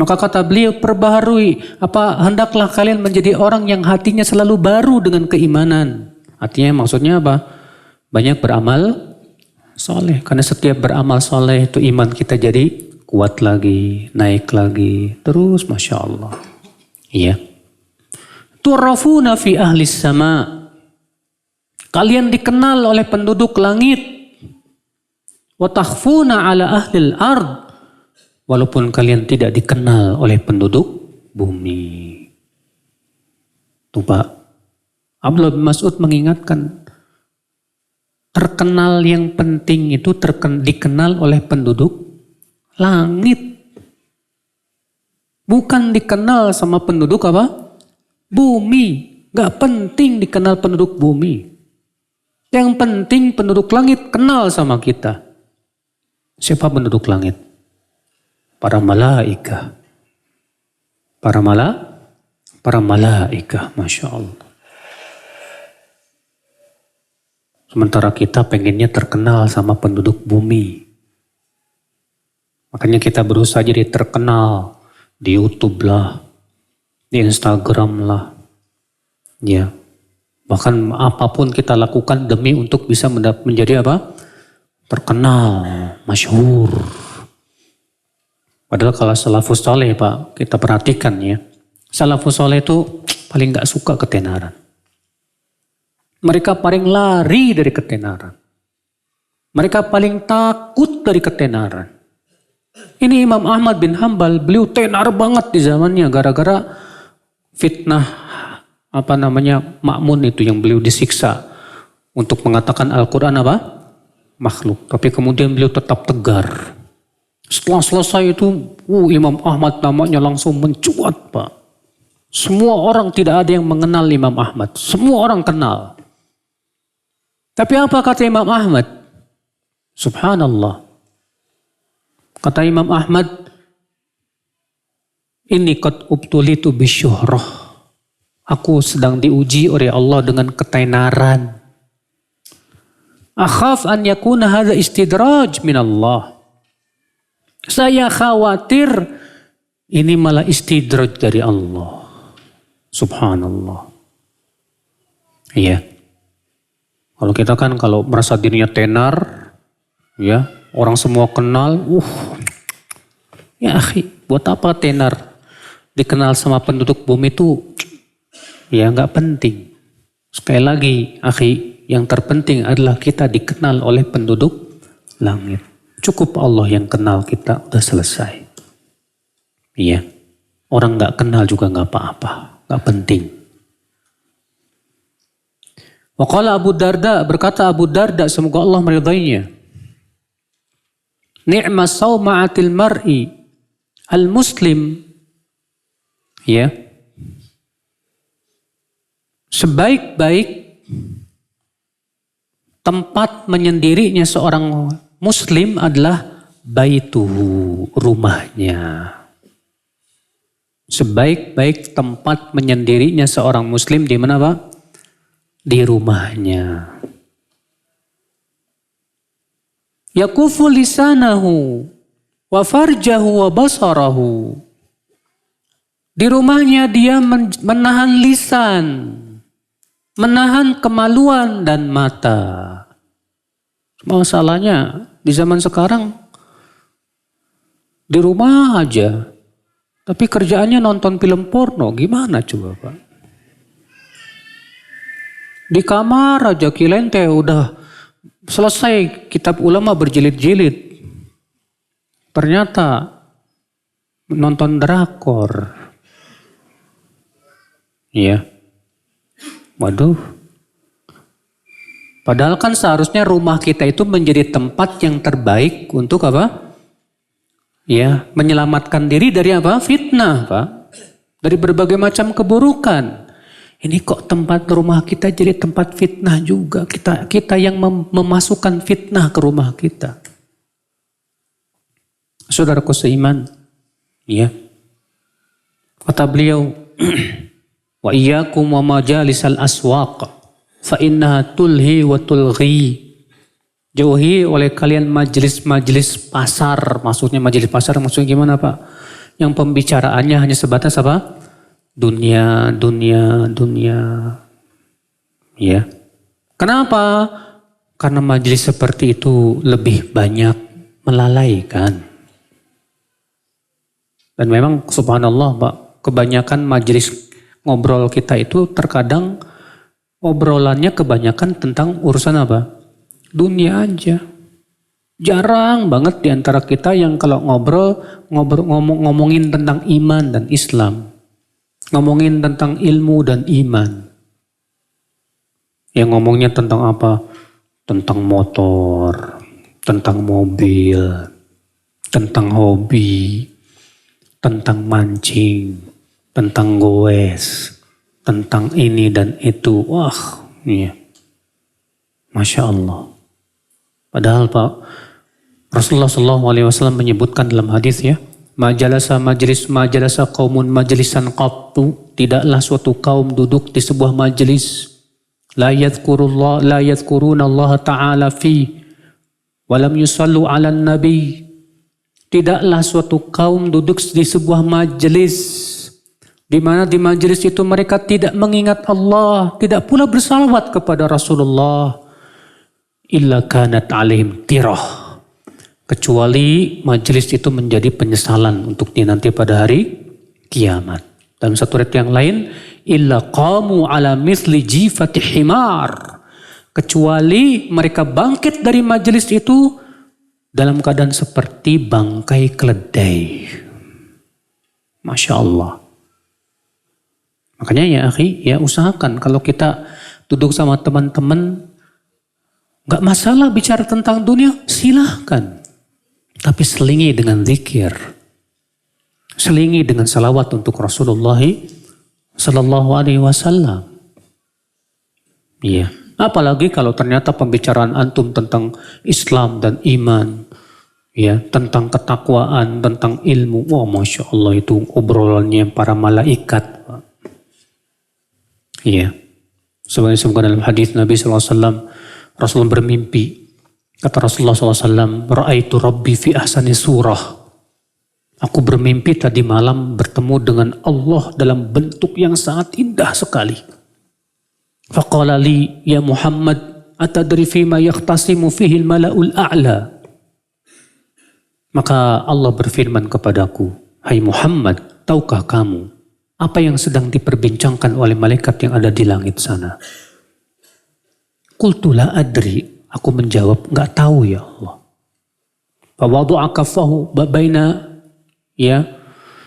Maka kata beliau, perbaharui. Hendaklah kalian menjadi orang yang hatinya selalu baru dengan keimanan. Artinya maksudnya apa? Banyak beramal soleh. Karena setiap beramal soleh itu iman kita jadi kuat lagi, naik lagi. Terus Masya Allah. Iya. Turafuna fi ahlis sama. Kalian dikenal oleh penduduk langit. Wa takhfuna ala ahlil ard. Walaupun kalian tidak dikenal oleh penduduk bumi. Tuh Pak. Abdullah bin Mas'ud mengingatkan. Terkenal yang penting itu dikenal oleh penduduk langit. Bukan dikenal sama penduduk apa? Bumi. Gak penting dikenal penduduk bumi. Yang penting penduduk langit kenal sama kita. Siapa penduduk langit? Para malaika. Para malaika. Masya Allah. Sementara kita pengennya terkenal sama penduduk bumi. Makanya kita berusaha jadi terkenal di YouTube lah, di Instagram lah. Ya. Bahkan apapun kita lakukan demi untuk bisa menjadi apa? Terkenal, masyhur. Padahal kalau salafus saleh Pak, kita perhatikan ya. Salafus saleh itu paling gak suka ketenaran. Mereka paling lari dari ketenaran. Mereka paling takut dari ketenaran. Ini Imam Ahmad bin Hanbal, beliau tenar banget di zamannya gara-gara fitnah Ma'mun itu yang beliau disiksa untuk mengatakan Al-Quran apa? Makhluk. Tapi kemudian beliau tetap tegar. Setelah selesai itu, Imam Ahmad namanya langsung mencuat Pak. Semua orang tidak ada yang mengenal Imam Ahmad. Semua orang kenal. Tapi apa kata Imam Ahmad? Subhanallah. Kata Imam Ahmad, ini qad ubtulitu bisyuhrah. Aku sedang diuji oleh Allah dengan ketenaran. Akhaf an yakuna hadza istidraj min Allah. Saya khawatir ini malah istidraj dari Allah. Subhanallah. Iya. Kalau kita kan kalau merasa dirinya tenar, ya orang semua kenal, ya akhi, buat apa tenar? Dikenal sama penduduk bumi itu, ya nggak penting. Sekali lagi, akhi, yang terpenting adalah kita dikenal oleh penduduk langit. Cukup Allah yang kenal kita, udah selesai. Iya, orang nggak kenal juga nggak apa-apa, nggak penting. Waqala Abu Darda, berkata Abu Darda, semoga Allah meridainya. Ni'ma sawma'atil mar'i al-muslim. Ya. Sebaik-baik tempat menyendirinya seorang muslim adalah baituhu, rumahnya. Sebaik-baik tempat menyendirinya seorang muslim di mana Pak? Di rumahnya. Yakufu lisanahu wa farjahu wa basarahu. Di rumahnya dia menahan lisan, menahan kemaluan dan mata. Masalahnya Di zaman sekarang di rumah aja. Tapi kerjaannya nonton film porno. Gimana coba Pak? Di kamar aja kirain teh udah selesai kitab ulama berjilid-jilid. Ternyata nonton drakor. Iya. Waduh. Padahal kan seharusnya rumah kita itu menjadi tempat yang terbaik untuk apa? Ya, menyelamatkan diri dari apa? Fitnah, Pak. Dari berbagai macam keburukan. Ini kok tempat rumah kita jadi tempat fitnah juga. Kita yang memasukkan fitnah ke rumah kita. Saudaraku seiman, ya. Kata beliau, wa iyyakum wa majalisal aswaq fa innaha tulhi wa tulghi. Jauhi oleh kalian majelis-majelis pasar. Maksudnya majelis pasar maksudnya gimana Pak? Yang pembicaraannya hanya sebatas apa? Dunia. Ya. Kenapa? Karena majelis seperti itu lebih banyak melalaikan. Dan memang subhanallah Pak, kebanyakan majelis ngobrol kita itu terkadang obrolannya kebanyakan tentang urusan apa? Dunia aja. Jarang banget di antara kita yang kalau ngomongin tentang iman dan Islam. Ngomongin tentang ilmu dan iman. Yang ngomongnya tentang apa? Tentang motor, tentang mobil, tentang hobi, tentang mancing, tentang goes, tentang ini dan itu. Wah, iya. Masya Allah. Padahal Pak, Rasulullah SAW menyebutkan dalam hadis ya, majalasa qaumun majlisan qattu, tidaklah suatu kaum duduk di sebuah majelis, la yadhkuruna Allah Ta'ala fi, walam yusallu ala nabi. Tidaklah suatu kaum duduk di sebuah majelis, di mana di majelis itu mereka tidak mengingat Allah, tidak pula bersalawat kepada Rasulullah. Illa kanat alaihim tirah. Kecuali majelis itu menjadi penyesalan untuk dia nanti pada hari kiamat. Dalam satu ayat yang lain, illa qamu ala misli jifati himar. Kecuali mereka bangkit dari majelis itu dalam keadaan seperti bangkai keledai. Masya Allah. Makanya ya akhi, ya usahakan kalau kita duduk sama teman-teman, gak masalah bicara tentang dunia, silahkan. Tapi selingi dengan zikir. Selingi dengan salawat untuk Rasulullah Sallallahu Alaihi Wasallam. Iya. Apalagi kalau ternyata pembicaraan antum tentang Islam dan iman. Ya, tentang ketakwaan, tentang ilmu. Wah, Masya Allah itu obrolannya para malaikat. Iya. Sebenarnya disebutkan dalam hadis Nabi SAW, Rasulullah bermimpi. Kata Rasulullah SAW, Ra'aitu Rabbi fi ahsani surah. Aku bermimpi tadi malam bertemu dengan Allah dalam bentuk yang sangat indah sekali. Faqala li, ya Muhammad, atadri fima yakhtasimu fihi al-mala'ul a'la. Maka Allah berfirman kepadaku, hai Muhammad, tahukah kamu apa yang sedang diperbincangkan oleh malaikat yang ada di langit sana? Qultu la adri, aku menjawab, enggak tahu ya Allah. Fa wada'a kaffahu baina ya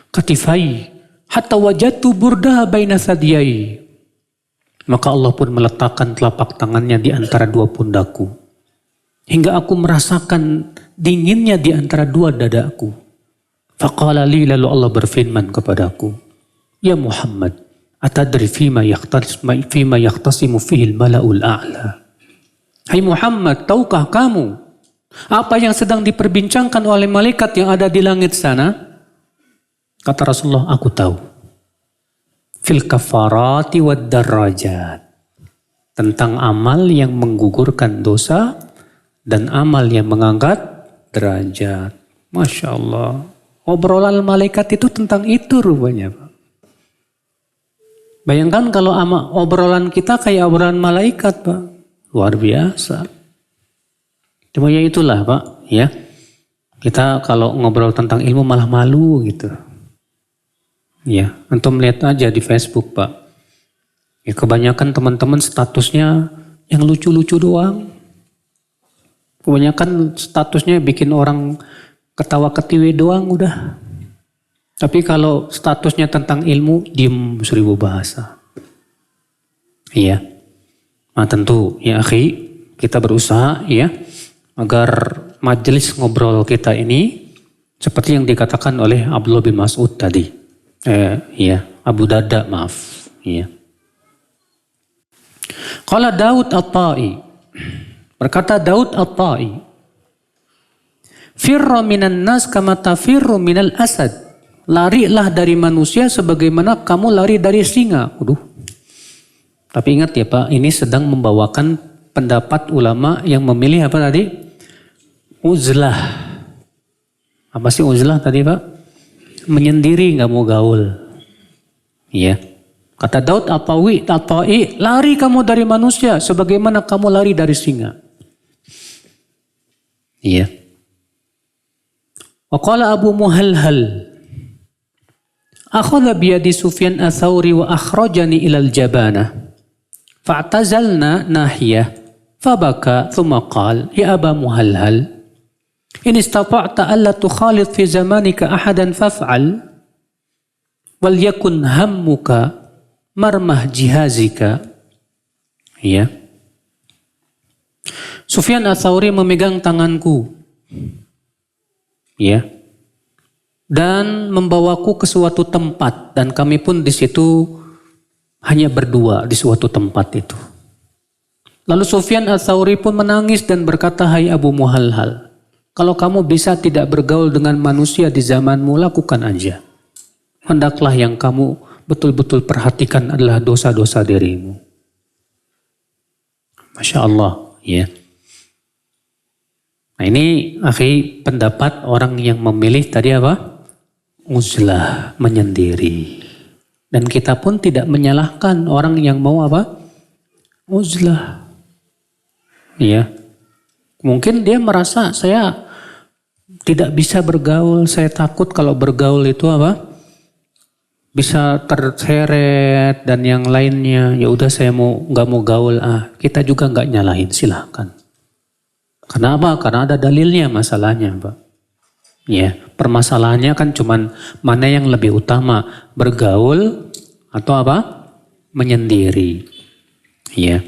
katifai hatta wajadtu burdaha baina sadiyai. Maka Allah pun meletakkan telapak tangannya di antara dua pundaku hingga aku merasakan dinginnya di antara dua dadaku. Faqala li, lalu Allah berfirman kepadaku, ya Muhammad, atadri fima yakhtasimu fihi al-mala'ul a'la. Hai Muhammad, tahukah kamu apa yang sedang diperbincangkan oleh malaikat yang ada di langit sana? Kata Rasulullah, aku tahu. Fil kafarati wad darajat. Tentang amal yang menggugurkan dosa dan amal yang mengangkat derajat. Masya Allah. Obrolan malaikat itu tentang itu rupanya, Pak. Bayangkan kalau obrolan kita kayak obrolan malaikat, Pak. Luar biasa. Cuma ya itulah Pak, ya. Kita kalau ngobrol tentang ilmu malah malu gitu. Ya, antum lihat aja di Facebook, Pak. Ya, kebanyakan teman-teman statusnya yang lucu-lucu doang. Kebanyakan statusnya bikin orang ketawa ketiwi doang udah. Tapi kalau statusnya tentang ilmu, diem 1000 bahasa. Iya. Nah tentu ya akhi, kita berusaha ya agar majelis ngobrol kita ini seperti yang dikatakan oleh Abdullah bin Mas'ud tadi. Abu Darda maaf. Iya. Qala Daud At-Tai. Berkata Daud At-Tai. Firra minan nas kama tafirru minal asad. Larilah dari manusia sebagaimana kamu lari dari singa. Tapi ingat ya Pak, ini sedang membawakan pendapat ulama yang memilih apa tadi? Uzlah. Apa sih uzlah tadi Pak? Menyendiri, nggak mau gaul. Iya. Kata Daud At-Tai, lari kamu dari manusia sebagaimana kamu lari dari singa. Iya. Wa qala Abu Muhalhal, akhadha biyadi Sufyan Ats-Tsauri wa akhrajani ilal jabanah. Fa'tazalna nahiyah. Fabaka thumma qala, ya Aba Muhalhal, in istata'ta alla tukhalid fi zamanika ahadan faf'al wal yakun hammuka marmah jihazika. Ya. Sufyan Ats-Tsauri memegang tanganku. Ya. Dan membawaku ke suatu tempat dan kami pun di situ hanya berdua di suatu tempat itu. Lalu Sufyan Ats-Tsauri pun menangis dan berkata, hai Abu Muhalhal, kalau kamu bisa tidak bergaul dengan manusia di zamanmu, lakukan aja. Hendaklah yang kamu betul-betul perhatikan adalah dosa-dosa dirimu. Masya Allah, ya. Nah ini akhi pendapat orang yang memilih tadi apa? Uzlah, menyendiri. Dan kita pun tidak menyalahkan orang yang mau apa? Uzlah. Ya. Mungkin dia merasa saya tidak bisa bergaul, saya takut kalau bergaul itu apa? Bisa terseret dan yang lainnya. Ya udah saya nggak mau gaul. Kita juga nggak nyalahin, silahkan. Kenapa? Karena ada dalilnya masalahnya, Pak. Ya, permasalahannya kan cuman mana yang lebih utama, bergaul atau apa? Menyendiri. Ya.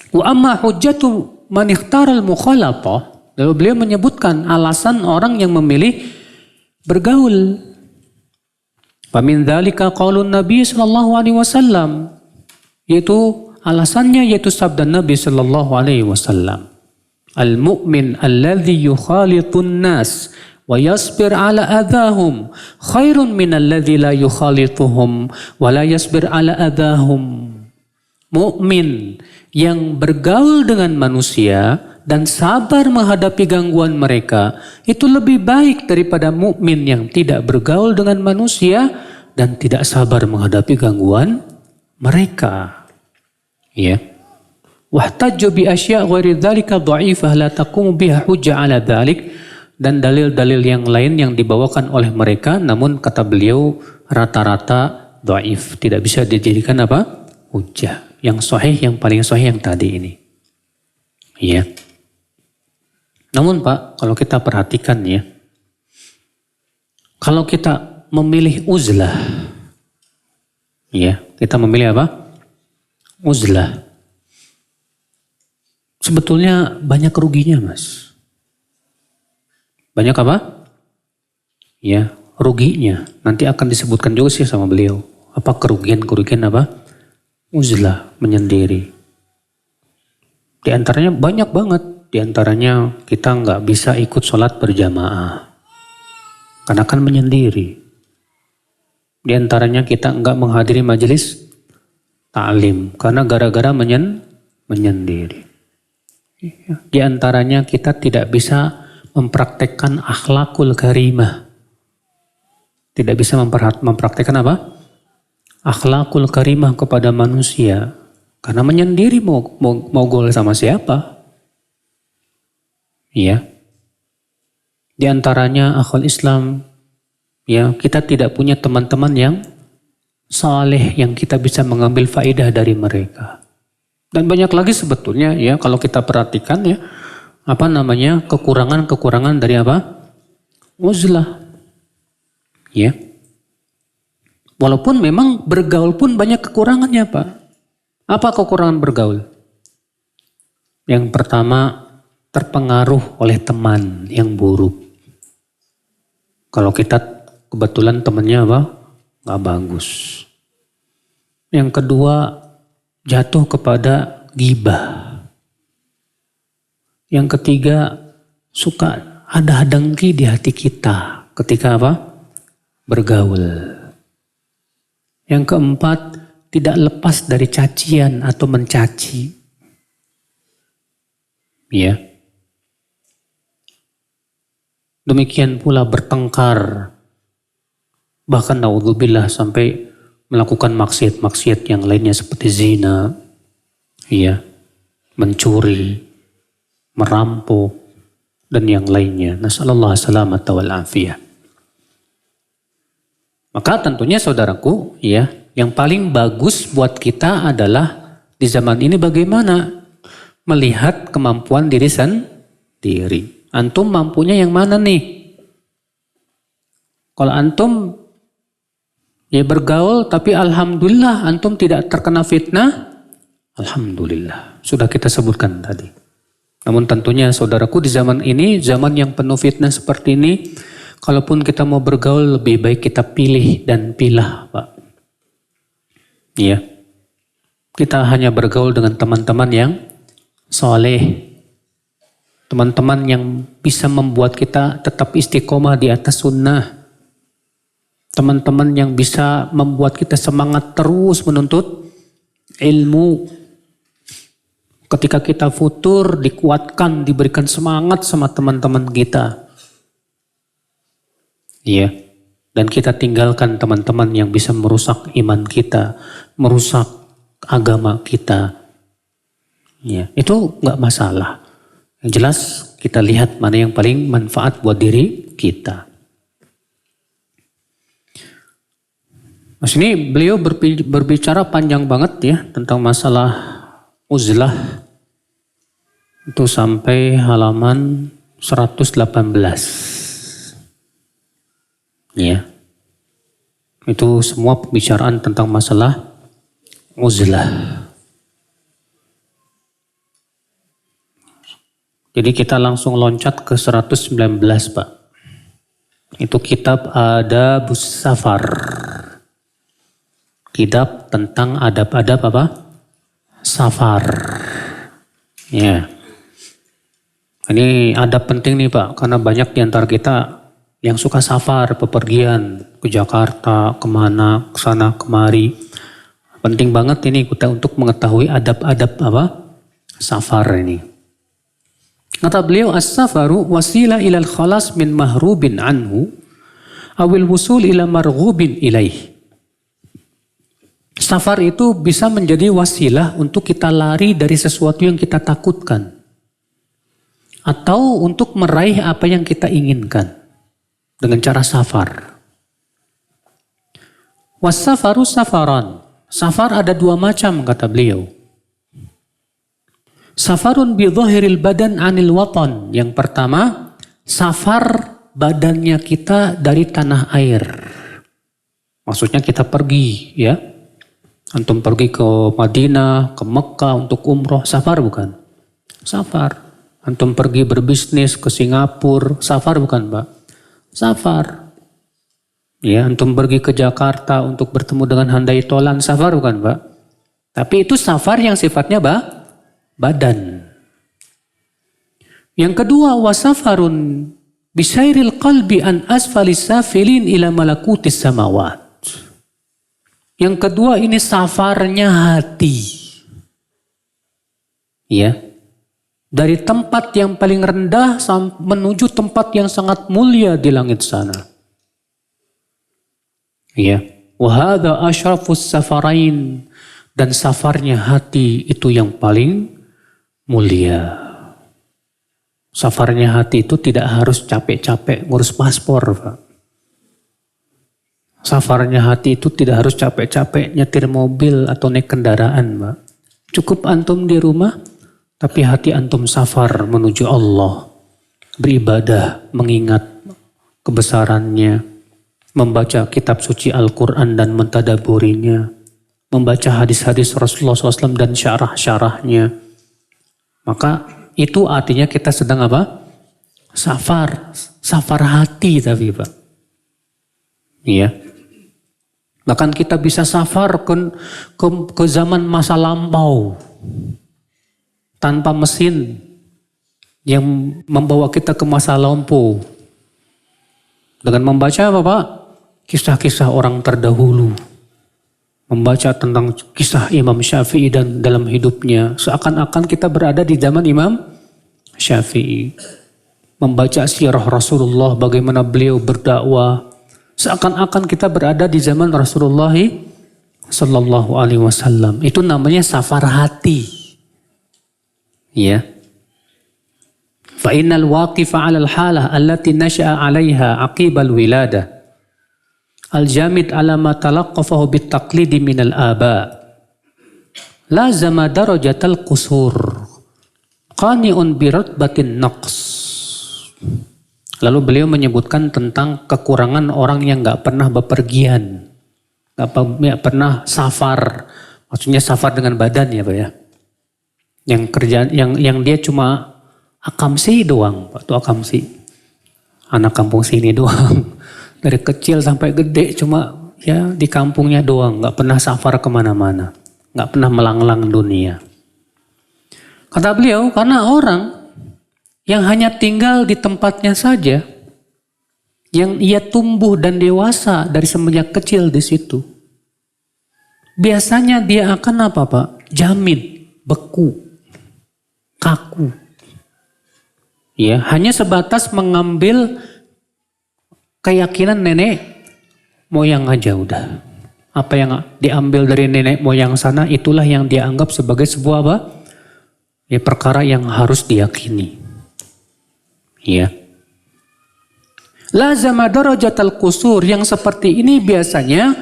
Wa amma hujjatu man ikhtara al-mukhalatah. Lalu beliau menyebutkan alasan orang yang memilih bergaul. Fa min dzalika qaulun Nabi sallallahu alaihi wasallam. Yaitu alasannya yaitu sabda Nabi sallallahu alaihi wasallam. Al-mu'min alladhi yukhalitun nas wa yasbir ala adahum khairun min alladhi la yukhalituhum wa la yasbir ala adahum. Mu'min yang bergaul dengan manusia dan sabar menghadapi gangguan mereka itu lebih baik daripada mukmin yang tidak bergaul dengan manusia dan tidak sabar menghadapi gangguan mereka. Ya. Wahtajju bi asya' ghairi dzalika dha'ifah la taqumu biha hujjah 'ala dzalik, dan dalil-dalil yang lain yang dibawakan oleh mereka namun kata beliau rata-rata dhaif, tidak bisa dijadikan apa? Hujjah. Yang sahih, yang paling sahih yang tadi ini. Ya. Namun Pak, kalau kita perhatikan ya, kalau kita memilih uzlah, ya, kita memilih apa? Uzlah. Sebetulnya banyak ruginya, Mas. Banyak apa? Ya, ruginya. Nanti akan disebutkan juga sih sama beliau. Apa kerugian apa? Uzlah, menyendiri. Di antaranya banyak banget. Di antaranya kita nggak bisa ikut sholat berjamaah. Karena kan menyendiri. Di antaranya kita nggak menghadiri majelis ta'lim. Karena gara-gara menyendiri. Di antaranya kita tidak bisa mempraktekkan akhlakul karimah. Tidak bisa mempraktekkan apa? Akhlakul karimah kepada manusia. Karena menyendiri mau gaul sama siapa? Iya. Di antaranya akhwal Islam, ya, kita tidak punya teman-teman yang saleh yang kita bisa mengambil faedah dari mereka. Dan banyak lagi sebetulnya ya kalau kita perhatikan ya, kekurangan-kekurangan dari uzlah. Ya. Walaupun memang bergaul pun banyak kekurangannya, Pak. Apa kekurangan bergaul? Yang pertama, terpengaruh oleh teman yang buruk. Kalau kita kebetulan temannya nggak bagus. Yang kedua, jatuh kepada ghibah. Yang ketiga, suka ada dengki di hati kita ketika bergaul. Yang keempat, tidak lepas dari cacian atau mencaci. Ya. Demikian pula bertengkar. Bahkan naudzubillah sampai melakukan maksiat-maksiat yang lainnya seperti zina, ya, mencuri, merampok, dan yang lainnya. Nasallallahu salamata wal afiyah. Maka tentunya saudaraku, ya, yang paling bagus buat kita adalah di zaman ini bagaimana melihat kemampuan diri sendiri. Antum mampunya yang mana nih? Kalau antum ya bergaul tapi alhamdulillah antum tidak terkena fitnah, alhamdulillah. Sudah kita sebutkan tadi. Namun tentunya saudaraku di zaman ini, zaman yang penuh fitnah seperti ini, kalaupun kita mau bergaul lebih baik kita pilih dan pilah, Pak. Iya. Kita hanya bergaul dengan teman-teman yang soleh. Teman-teman yang bisa membuat kita tetap istiqomah di atas sunnah. Teman-teman yang bisa membuat kita semangat terus menuntut ilmu. Ketika kita futur, dikuatkan, diberikan semangat sama teman-teman kita. Iya. Dan kita tinggalkan teman-teman yang bisa merusak iman kita, merusak agama kita. Ya, itu nggak masalah. Yang jelas kita lihat mana yang paling manfaat buat diri kita. Mas ini beliau berbicara panjang banget ya tentang masalah uzlah. Itu sampai halaman 118. Ya. Itu semua pembicaraan tentang masalah uzlah. Jadi kita langsung loncat ke 119, Pak. Itu kitab Adabus Safar. Kitab tentang adab-adab safar. Ya. Ini adab penting nih, Pak, karena banyak di antara kita yang suka safar, bepergian ke Jakarta, kemana, ke sana, kemari. Penting banget ini kita untuk mengetahui adab-adab safar ini. Kata beliau, as-safaru wasila ilal khalas min mahrubin anhu awil wusul ila marghubin ilaih. Safar itu bisa menjadi wasilah untuk kita lari dari sesuatu yang kita takutkan. Atau untuk meraih apa yang kita inginkan. Dengan cara safar. Was-safaru safaran. Safar ada dua macam kata beliau. Safarun bi dhahiril badan anil watan. Yang pertama, safar badannya kita dari tanah air. Maksudnya kita pergi ya. Antum pergi ke Madinah, ke Mekah untuk umroh, safar bukan? Safar. Antum pergi berbisnis ke Singapura, safar bukan, Pak? Safar. Ya, antum pergi ke Jakarta untuk bertemu dengan handai tolan, safar bukan, Pak? Tapi itu safar yang sifatnya badan. Yang kedua, wasafarun bisairil qalbi an asfalis safilin ila malakutis samawat. Yang kedua ini safarnya hati. Ya. Dari tempat yang paling rendah menuju tempat yang sangat mulia di langit sana. Ya. Wa hadza asyrafus safarain, dan safarnya hati itu yang paling mulia. Safarnya hati itu tidak harus capek-capek ngurus paspor, Pak. Safarnya hati itu tidak harus capek-capek nyetir mobil atau naik kendaraan, Pak. Cukup antum di rumah, tapi hati antum safar menuju Allah. Beribadah, mengingat kebesarannya, membaca kitab suci Al-Quran dan mentadaburinya, membaca hadis-hadis Rasulullah SAW dan syarah-syarahnya. Maka itu artinya kita sedang apa? Safar. Safar hati tapi Pak. Iya. Bahkan kita bisa safar ke zaman masa lampau. Tanpa mesin yang membawa kita ke masa lampau. Dengan membaca apa Pak? Kisah-kisah orang terdahulu. Membaca tentang kisah Imam Syafi'i dan dalam hidupnya. Seakan-akan kita berada di zaman Imam Syafi'i. Membaca sirah Rasulullah, bagaimana beliau berdakwah. Seakan-akan kita berada di zaman Rasulullah Sallallahu Alaihi Wasallam. Itu namanya safar hati. Ya. Fa innal waqifa 'alal halah allati nasha'a 'alaiha 'aqibal wiladah. Al-jamid ala ma talaqqafahu bit-taqlidi minal aba. Lazama darajatal qusur. Qani'un biratbatin naqs. Lalu beliau menyebutkan tentang kekurangan orang yang gak pernah bepergian. Gak pernah safar. Maksudnya safar dengan badan ya Pak ya. Yang kerjaan, yang dia cuma akamsi doang. Pak, itu akamsi. Anak kampung sini doang. Dari kecil sampai gede cuma ya di kampungnya doang. Gak pernah safar kemana-mana. Gak pernah melanglang dunia. Kata beliau karena orang yang hanya tinggal di tempatnya saja. Yang ia tumbuh dan dewasa dari semenjak kecil di situ. Biasanya dia akan apa Pak? Jamid, beku, kaku. Ya, hanya sebatas mengambil keyakinan nenek moyang aja udah. Apa yang diambil dari nenek moyang sana itulah yang dia anggap sebagai sebuah apa? Ya perkara yang harus diyakini. Ya. Lazama darajatal qusur, yang seperti ini biasanya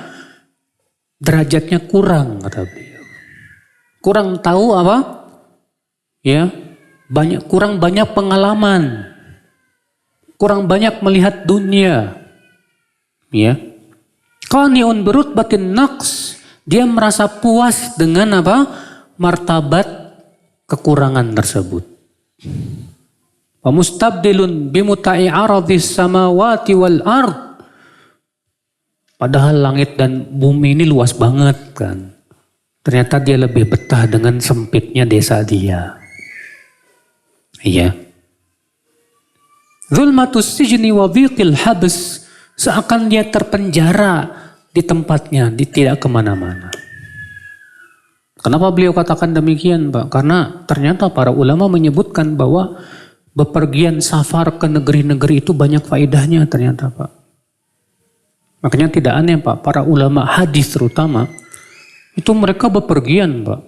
derajatnya kurang kata beliau. Kurang tahu apa? Ya, kurang banyak pengalaman. Kurang banyak melihat dunia. Ya. Qani'un birutbatin naqs. Dia merasa puas dengan apa? Martabat kekurangan tersebut. Wa mustabdilun bimuta'i aradhis samawati wal ard. Padahal langit dan bumi ini luas banget kan. Ternyata dia lebih betah dengan sempitnya desa dia. Iya. Zulmatus sijni wa dhiqil habs, seakan dia terpenjara di tempatnya, tidak kemana-mana. Kenapa beliau katakan demikian Pak? Karena ternyata para ulama menyebutkan bahwa bepergian safar ke negeri-negeri itu banyak faedahnya ternyata Pak. Makanya tidak aneh Pak, para ulama hadis terutama, itu mereka bepergian Pak.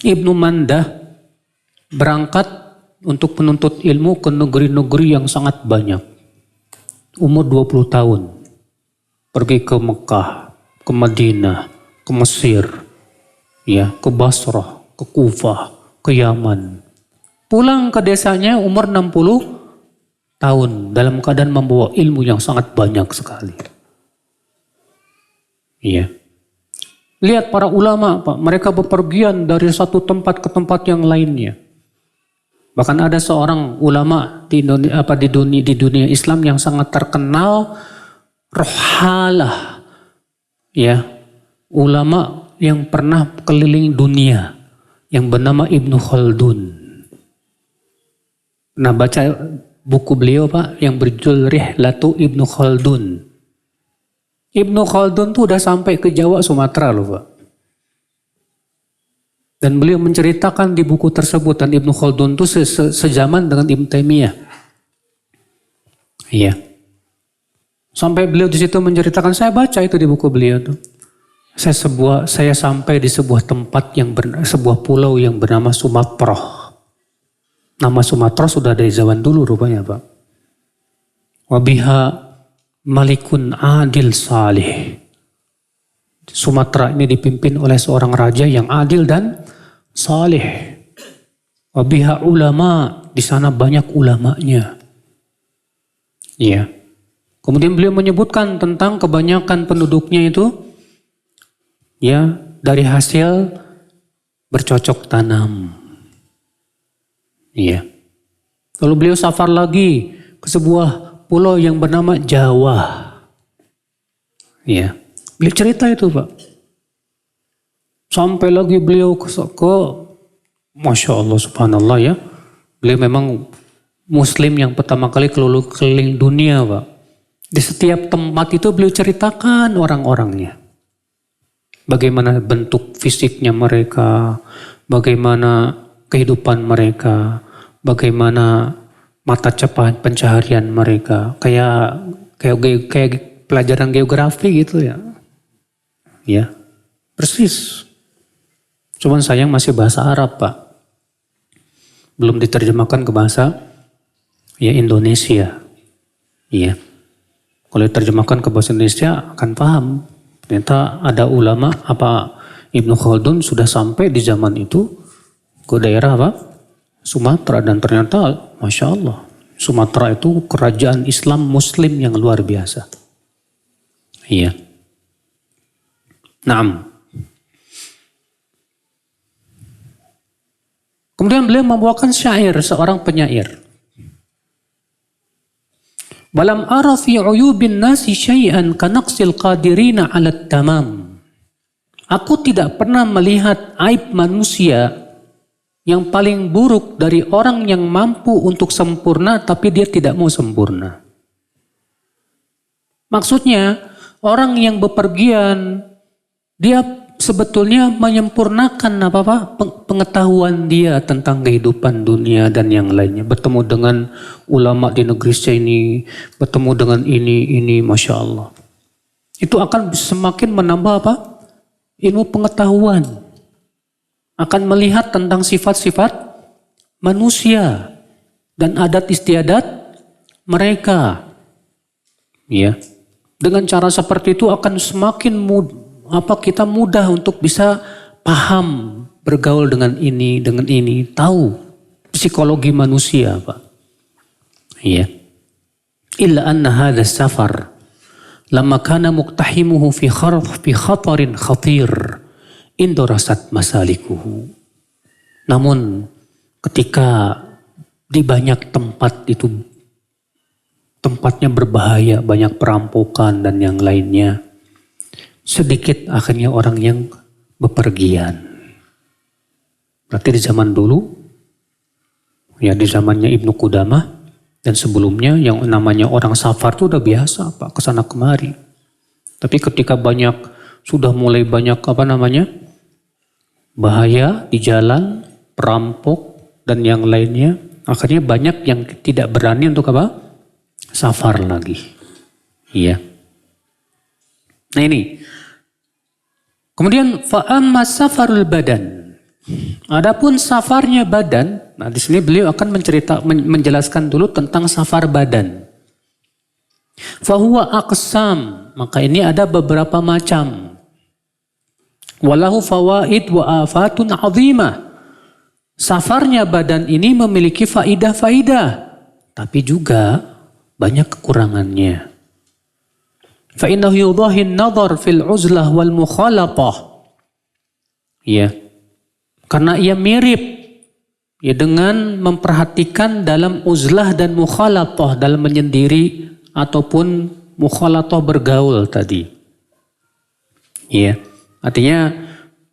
Ibnu Mandah berangkat untuk menuntut ilmu ke negeri-negeri yang sangat banyak. Umur 20 tahun. Pergi ke Mekah, ke Madinah, ke Mesir, ya, ke Basrah, ke Kufah, ke Yaman. Pulang ke desanya umur 60 tahun dalam keadaan membawa ilmu yang sangat banyak sekali. Iya. Lihat para ulama, Pak, mereka bepergian dari satu tempat ke tempat yang lainnya. Bahkan ada seorang ulama di dunia Islam yang sangat terkenal, rohalah, ya, ulama yang pernah keliling dunia, yang bernama Ibnu Khaldun. Nah baca buku beliau Pak, yang berjudul Rihlatu Ibnu Khaldun. Ibnu Khaldun tuh udah sampai ke Jawa Sumatera loh Pak. Dan beliau menceritakan di buku tersebut, dan Ibnu Khaldun itu sejaman dengan Ibnu Taimiyah. Iya. Sampai beliau di situ menceritakan, saya baca itu di buku beliau tuh. Saya sampai di sebuah tempat sebuah pulau yang bernama Sumaproh. Nama Sumatera sudah dari zaman dulu rupanya Pak. Wabiha malikun adil salih. Sumatera ini dipimpin oleh seorang raja yang adil dan salih. Wabiha ulama, di sana banyak ulamanya. Iya. Kemudian beliau menyebutkan tentang kebanyakan penduduknya itu ya dari hasil bercocok tanam. Iya. Lalu beliau safar lagi ke sebuah pulau yang bernama Jawa. Iya. Beliau cerita itu Pak. Sampai lagi beliau ke Masya Allah subhanallah ya. Beliau memang Muslim yang pertama kali keliling dunia Pak. Di setiap tempat itu beliau ceritakan orang-orangnya. Bagaimana bentuk fisiknya mereka, bagaimana kehidupan mereka, bagaimana mata pencaharian mereka. Kayak pelajaran geografi gitu ya. Ya, persis. Cuman sayang masih bahasa Arab Pak. Belum diterjemahkan ke bahasa ya Indonesia. Iya. Kalau diterjemahkan ke bahasa Indonesia akan paham. Ternyata ada ulama Ibnu Khaldun sudah sampai di zaman itu ke daerah Sumatera dan ternyata Masya Allah. Sumatera itu kerajaan Islam Muslim yang luar biasa. Iya. Naam. Kemudian beliau membawakan syair, seorang penyair. Walam ara fi uyubin nasi syai'an kanaqsil qadirina 'ala tamam. Aku tidak pernah melihat aib manusia yang paling buruk dari orang yang mampu untuk sempurna tapi dia tidak mau sempurna. Maksudnya orang yang bepergian dia sebetulnya menyempurnakan pengetahuan dia tentang kehidupan dunia dan yang lainnya. Bertemu dengan ulama di negeri sini, bertemu dengan ini, Masya Allah. Itu akan semakin menambah ilmu pengetahuan. Akan melihat tentang sifat-sifat manusia dan adat istiadat mereka. Ya. Dengan cara seperti itu akan semakin kita mudah untuk bisa paham, bergaul dengan ini, tahu psikologi manusia, Pak. Iya. Illa anna hadha safar lama kana muqtahimuhu fi khatarin khatir indorasat masalikuhu. Namun ketika di banyak tempat itu tempatnya berbahaya, banyak perampokan dan yang lainnya, sedikit akhirnya orang yang bepergian. Berarti di zaman dulu, ya di zamannya Ibnu Qudamah dan sebelumnya yang namanya orang safar itu udah biasa Pak, kesana kemari. Tapi ketika sudah mulai banyak bahaya di jalan, perampok dan yang lainnya, akhirnya banyak yang tidak berani untuk safar lagi. Iya. Nah ini. Kemudian fa'amma safarul badan. Adapun safarnya badan, nah di sini beliau akan menjelaskan dulu tentang safar badan. Fahuwa aqsam, maka ini ada beberapa macam. Walahu fawaid wa afatun azimah. Safarnya badan ini memiliki faidah-faidah, tapi juga banyak kekurangannya. فَإِنَّهُ يُضَاهِ النَّظَرْ فِي الْعُزْلَةِ وَالْمُخَالَطَةِ. Ya, karena ia mirip ya dengan memperhatikan dalam uzlah dan mukhalatah, dalam menyendiri ataupun mukhalatah bergaul tadi. Ya, artinya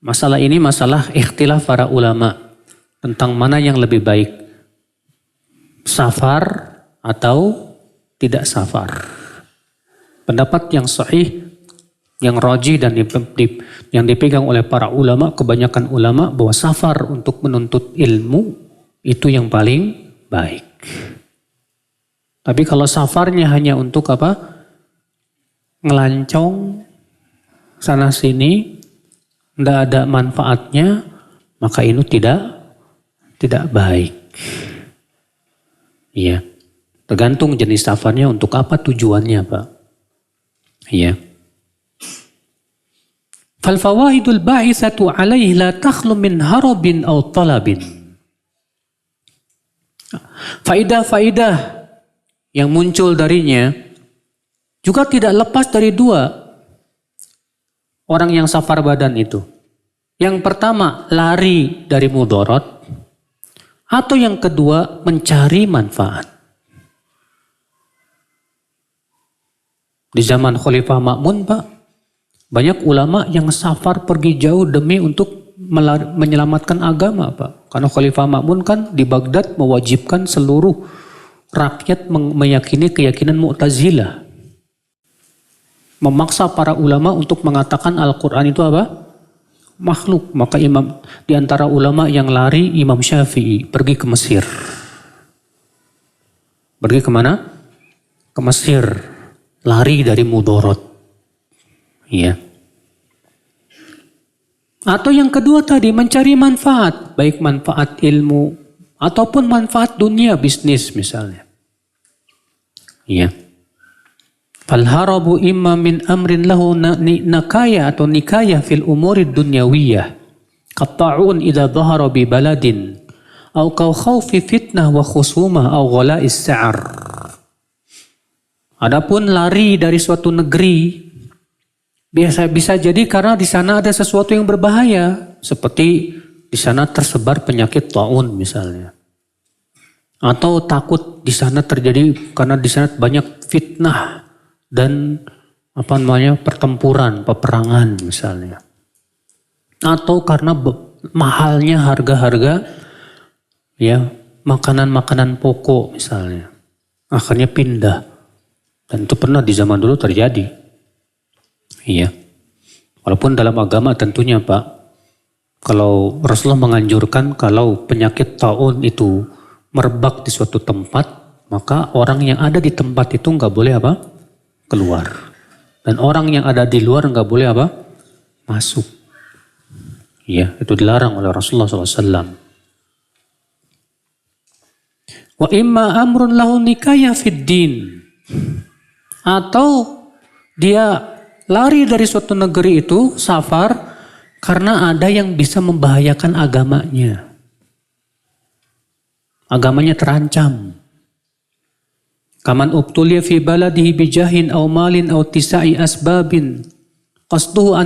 masalah ini masalah ikhtilaf para ulama tentang mana yang lebih baik, safar atau tidak safar. Pendapat yang sahih, yang rajih dan yang dipegang oleh para ulama, kebanyakan ulama, bahwa safar untuk menuntut ilmu itu yang paling baik. Tapi kalau safarnya hanya untuk ngelancong sana sini, tidak ada manfaatnya, maka itu tidak baik. Iya. Tergantung jenis safarnya untuk apa tujuannya, Pak. Iya. Fal fawaidul ba'itsatu 'alaihi la takhlu min harabin aw talabin. Faidah-faidah yang muncul darinya juga tidak lepas dari dua orang yang safar badan itu. Yang pertama, lari dari mudarat, atau yang kedua, mencari manfaat. Di zaman Khalifah Ma'mun, Pak, banyak ulama yang safar pergi jauh demi untuk menyelamatkan agama, Pak. Karena Khalifah Ma'mun kan di Baghdad mewajibkan seluruh rakyat meyakini keyakinan Mu'tazilah. Memaksa para ulama untuk mengatakan Al-Quran itu apa? Makhluk. Maka imam di antara ulama yang lari, Imam Syafi'i pergi ke Mesir. Pergi kemana? Ke Mesir. Lari dari mudarat. Iya. Atau yang kedua tadi, mencari manfaat. Baik manfaat ilmu ataupun manfaat dunia, bisnis misalnya. Iya. Falharabu imma min amrin lahu nakaya atau nikaya fil umuri dunyawiyah. Qatta'un idha dhahara bi baladin. Au kau khawfi fitnah wa khusumah au ghala'is sa'ar. Adapun lari dari suatu negeri, bisa jadi karena di sana ada sesuatu yang berbahaya. Seperti di sana tersebar penyakit taun misalnya. Atau takut di sana terjadi karena di sana banyak fitnah dan pertempuran, peperangan misalnya. Atau karena mahalnya harga-harga ya makanan-makanan pokok misalnya. Akhirnya pindah. Dan itu pernah di zaman dulu terjadi. Iya. Walaupun dalam agama tentunya, Pak, kalau Rasulullah menganjurkan kalau penyakit taun itu merebak di suatu tempat, maka orang yang ada di tempat itu nggak boleh apa? Keluar. Dan orang yang ada di luar nggak boleh apa? Masuk. Ya, itu dilarang oleh Rasulullah SAW. Wa imma amrun lahu nikaya fid din. Atau dia lari dari suatu negeri itu, safar, karena ada yang bisa membahayakan agamanya. Agamanya terancam. Kaman ubtuliya fi baladihi bijahin aw malin aw tisa'i asbabin qasduhu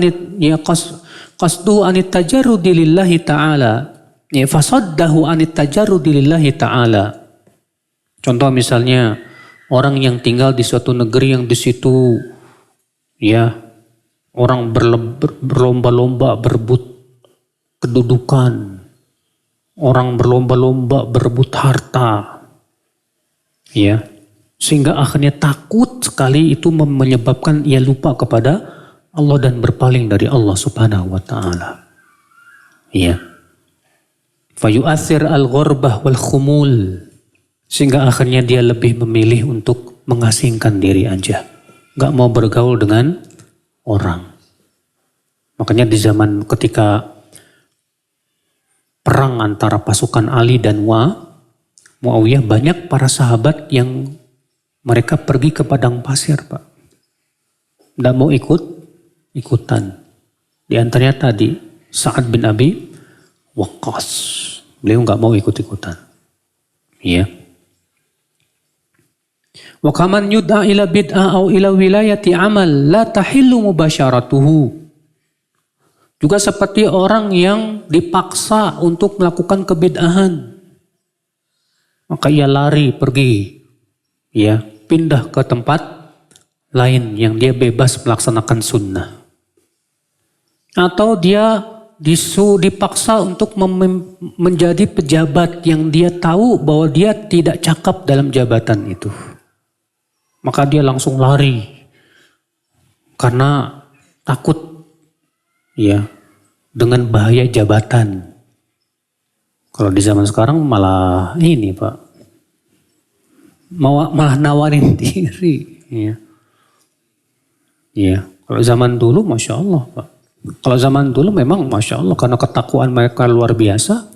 anit tajarrudi lillahi ta'ala ya fasaddahu anit tajarrudi lillahi ta'ala. Contoh misalnya orang yang tinggal di suatu negeri yang di situ ya orang berlomba-lomba berebut kedudukan, orang berlomba-lomba berebut harta, ya. Sehingga akhirnya takut sekali itu menyebabkan ia lupa kepada Allah dan berpaling dari Allah Subhanahu wa taala. Iya. Fayu'athir al-ghurbah wal khumul. Sehingga akhirnya dia lebih memilih untuk mengasingkan diri aja. Gak mau bergaul dengan orang. Makanya di zaman ketika perang antara pasukan Ali dan Muawiyah, banyak para sahabat yang mereka pergi ke padang pasir, Pak. Tidak mau ikutan. Di antaranya tadi, Sa'ad bin Abi Waqqas. Beliau nggak mau ikut-ikutan. Iya. Wa kaman yud'a ila bid'ah au ila wilayati amal la tahillu mubasyaratuhu. Juga seperti orang yang dipaksa untuk melakukan kebid'ahan. Maka ia lari pergi. Ya, pindah ke tempat lain yang dia bebas melaksanakan sunnah. Atau dia dipaksa untuk menjadi pejabat yang dia tahu bahwa dia tidak cakap dalam jabatan itu. Maka dia langsung lari karena takut ya dengan bahaya jabatan. Kalau di zaman sekarang malah ini, Pak. Malah nawarin diri. Ya. Ya. Kalau zaman dulu Masya Allah, Pak. Kalau zaman dulu memang Masya Allah karena ketakwaan mereka luar biasa.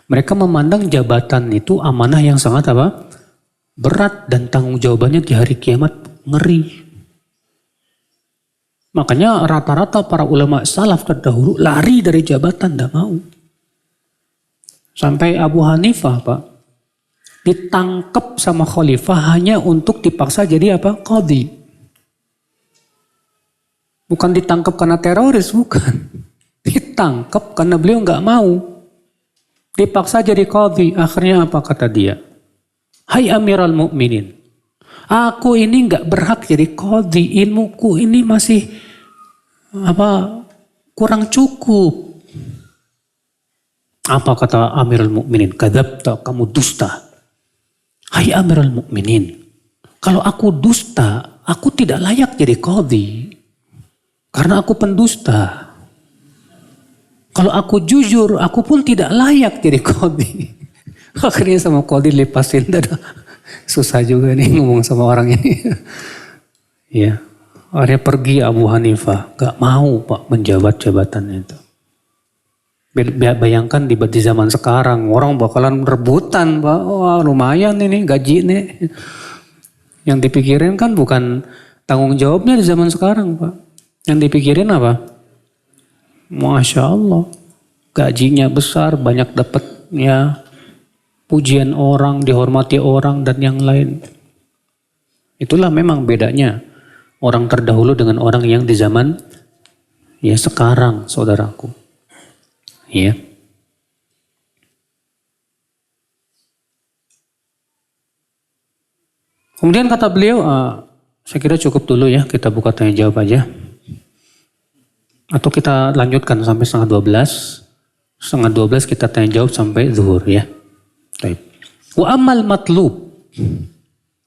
Mereka memandang jabatan itu amanah yang sangat apa? berat dan tanggung jawabannya di hari kiamat ngeri. Makanya rata-rata para ulama salaf terdahulu lari dari jabatan, tidak mau. Sampai Abu Hanifah Pak, ditangkap sama khalifah hanya untuk dipaksa jadi apa? Qadhi. Bukan ditangkap karena teroris, bukan. Ditangkap karena beliau nggak mau. Dipaksa jadi qadhi. Akhirnya apa kata dia? Hai Amiral Mukminin, aku ini nggak berhak jadi qadhi. Ilmuku ini masih kurang cukup. Apa kata Amirul Mukminin? Kadzabta, kamu dusta. Hai Amirul Mukminin, kalau aku dusta, aku tidak layak jadi qadhi. Karena aku pendusta. Kalau aku jujur, aku pun tidak layak jadi qadhi. Akhirnya sama qadhi lepasin. Susah juga nih ngomong sama orang ini. Ya, akhirnya pergi Abu Hanifah. Gak mau Pak menjabat jabatan itu. Bayangkan di zaman sekarang, orang bakalan rebutan Pak. Wah lumayan ini gaji nih. Yang dipikirin kan bukan tanggung jawabnya di zaman sekarang Pak. Yang dipikirin apa? Masya Allah, gajinya besar, banyak dapatnya, pujian orang, dihormati orang, dan yang lain. Itulah memang bedanya orang terdahulu dengan orang yang di zaman ya sekarang, saudaraku. Ya. Kemudian kata beliau, saya kira cukup dulu ya, kita buka tanya jawab aja. Atau kita lanjutkan sampai 11:30. 11:30 kita tanya jawab sampai zuhur ya. Baik. Wa amal matlub.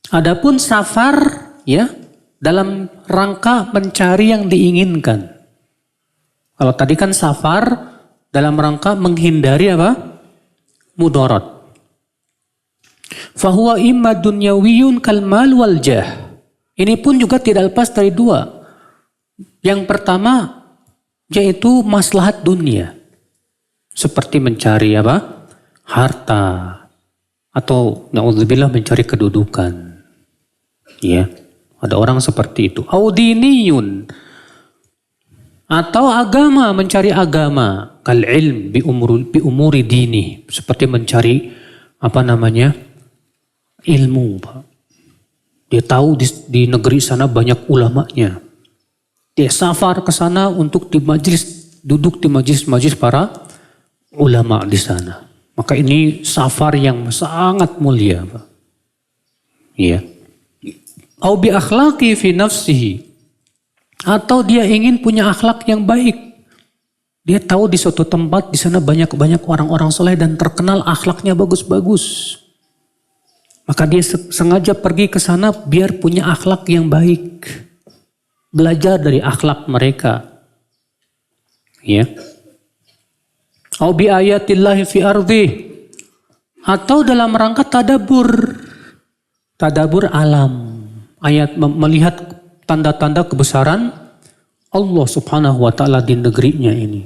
Adapun safar ya dalam rangka mencari yang diinginkan. Kalau tadi kan safar dalam rangka menghindari apa? Mudarat. Fahuwa imma dunyawiyun kal mal wal jah. Ini pun juga tidak lepas dari dua. Yang pertama yaitu maslahat dunia. Seperti mencari apa? Harta. Atau na'udzubillah mencari kedudukan. Ya. Ada orang seperti itu. Audiniyun. Atau agama, mencari agama. Kal ilm bi umuri dini. Seperti mencari ilmu. Dia tahu di negeri sana banyak ulamanya. Dia safar ke sana untuk duduk di majlis para ulama di sana. Maka ini safar yang sangat mulia, Pak. Iya. Au bi akhlaqi fi nafsihi. Atau dia ingin punya akhlak yang baik. Dia tahu di suatu tempat di sana banyak orang-orang soleh dan terkenal akhlaknya bagus-bagus. Maka dia sengaja pergi ke sana biar punya akhlak yang baik. Belajar dari akhlak mereka. Ya. Au bi ayatillahi fi ardi. Atau dalam rangka tadabur. Tadabur alam. Ayat melihat tanda-tanda kebesaran Allah Subhanahu wa taala di negerinya ini.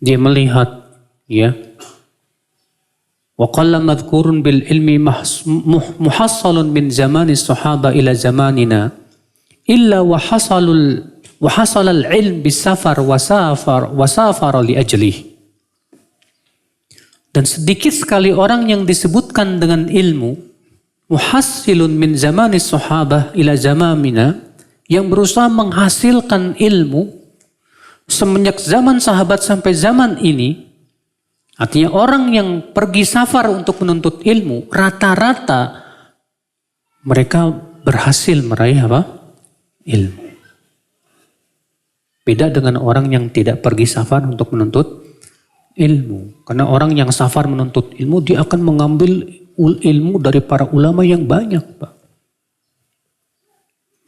Dia melihat ya. Wa qalla madhkurun bil ilmi muhassalun min zamani sahaba ila zamanina. Illa wa hasalal ilm bisafar wa safar li ajlih. Dan sedikit sekali orang yang disebutkan dengan ilmu muhassilun min zamani sahabah ila zamanina, yang berusaha menghasilkan ilmu semenjak zaman sahabat sampai zaman ini. Artinya orang yang pergi safar untuk menuntut ilmu rata-rata mereka berhasil meraih apa? Ilmu. Beda dengan orang yang tidak pergi safar untuk menuntut ilmu. Karena orang yang safar menuntut ilmu, dia akan mengambil ilmu dari para ulama yang banyak, Pak.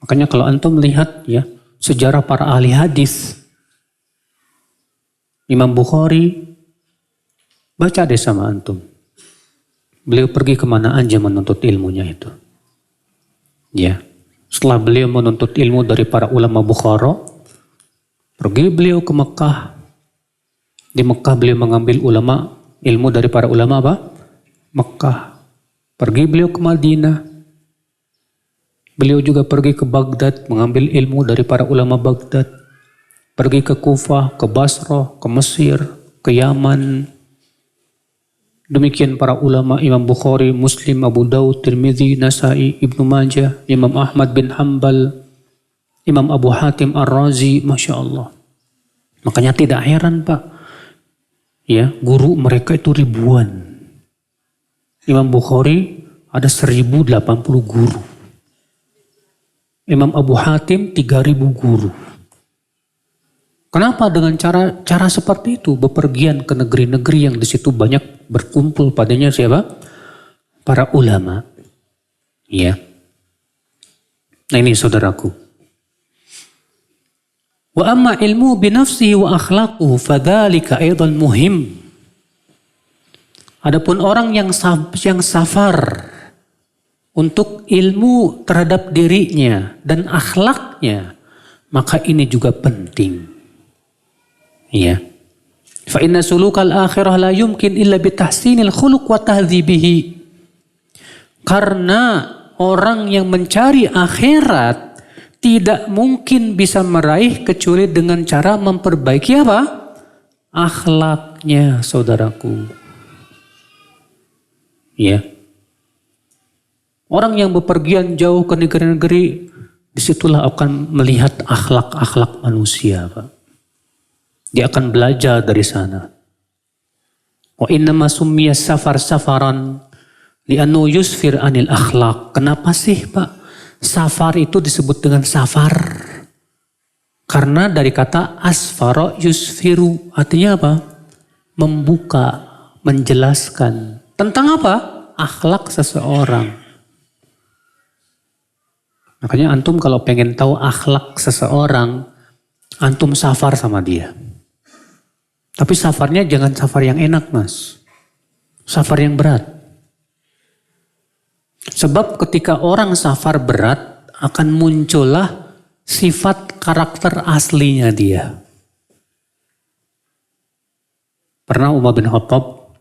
Makanya kalau antum melihat ya sejarah para ahli hadis, Imam Bukhari, baca deh sama antum. Beliau pergi kemana aja menuntut ilmunya itu. Ya. Setelah beliau menuntut ilmu dari para ulama Bukhara, pergi beliau ke Mekah. Di Mekah beliau mengambil ilmu dari para ulama apa? Mekah. Pergi beliau ke Madinah. Beliau juga pergi ke Baghdad mengambil ilmu dari para ulama Baghdad. Pergi ke Kufah, ke Basrah, ke Mesir, ke Yaman. Demikian para ulama Imam Bukhari, Muslim, Abu Daud, Tirmidzi, Nasai, Ibnu Majah, Imam Ahmad bin Hanbal, Imam Abu Hatim Ar-Razi, Masya Allah. Makanya tidak heran Pak, ya guru mereka itu ribuan. Imam Bukhari ada 1080 guru. Imam Abu Hatim 3000 guru. Kenapa dengan cara seperti itu? Bepergian ke negeri-negeri yang di situ banyak berkumpul padanya siapa? Para ulama. Ya. Nah ini saudaraku. Wa amma ilmu binafsihi wa akhlaquhu fadzalika aidan muhim. Adapun orang yang safar untuk ilmu terhadap dirinya dan akhlaknya, maka ini juga penting. Ya. Fa inna sulukal akhirah la yumkin illa bitahsinil khuluq wa tahdhibihi. Karena orang yang mencari akhirat tidak mungkin bisa meraih kecuali dengan cara memperbaiki apa? Akhlaknya, saudaraku. Ya. Orang yang bepergian jauh ke negeri-negeri, disitulah akan melihat akhlak-akhlak manusia, Pak. Dia akan belajar dari sana. Wa innama summiya safar safaran li'annu yusfir anil akhlak. Kenapa sih Pak? Safar itu disebut dengan safar. Karena dari kata asfara yusfiru. Artinya apa? Membuka, menjelaskan. Tentang apa? Akhlak seseorang. Makanya antum kalau pengen tahu akhlak seseorang, antum safar sama dia. Tapi safarnya jangan safar yang enak mas. Safar yang berat. Sebab ketika orang safar berat akan muncullah sifat karakter aslinya dia. Pernah Umar bin Khattab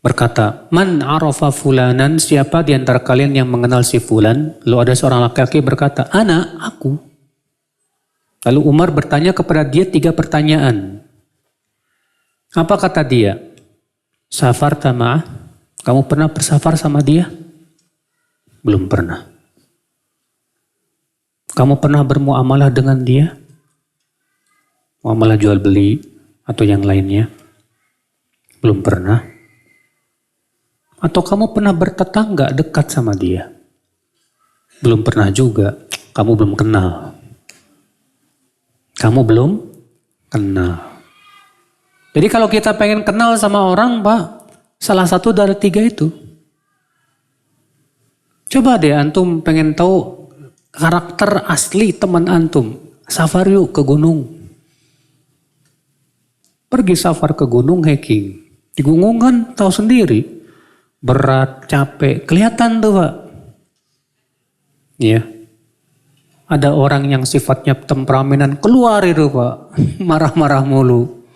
berkata, "Man arafa fulanan, siapa di antara kalian yang mengenal si fulan?" Lalu ada seorang laki-laki berkata, "Ana, aku." Lalu Umar bertanya kepada dia 3 pertanyaan. Apa kata dia? Safar tama'ah, kamu pernah bersafar sama dia? Belum pernah. Kamu pernah bermuamalah dengan dia? Muamalah jual beli atau yang lainnya? Belum pernah. Atau kamu pernah bertetangga dekat sama dia? Belum pernah juga. Kamu belum kenal. Kamu belum kenal. Jadi kalau kita pengen kenal sama orang Pak, salah satu dari 3 itu. Coba deh antum pengen tahu karakter asli teman antum. Safar yuk ke gunung. Pergi safar ke gunung hiking. Di gunung kan tahu sendiri. Berat, capek. Kelihatan tuh Pak. Iya. Ada orang yang sifatnya temperamenan, keluar itu Pak. Marah-marah mulu.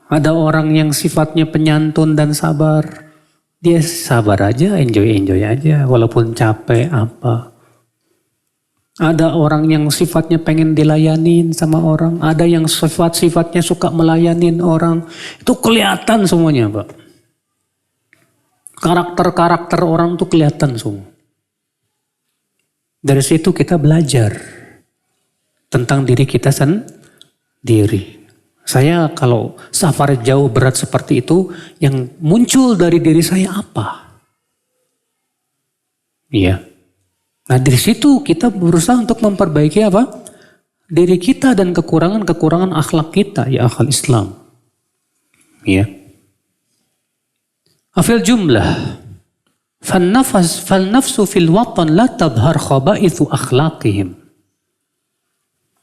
Ada orang yang sifatnya penyantun dan sabar. Dia sabar aja, enjoy aja. Walaupun capek apa. Ada orang yang sifatnya pengen dilayanin sama orang. Ada yang sifatnya suka melayanin orang. Itu kelihatan semuanya Pak. Karakter-karakter orang tuh kelihatan semua. Dari situ kita belajar tentang diri kita sendiri. Saya kalau safar jauh berat seperti itu, yang muncul dari diri saya apa? Iya. Nah dari situ kita berusaha untuk memperbaiki apa? Diri kita dan kekurangan-kekurangan akhlak kita, ya akhlak Islam. Iya. Afil jumlah. Fal-nafsu fil watan la tabhar khaba'ithu akhlaqihim.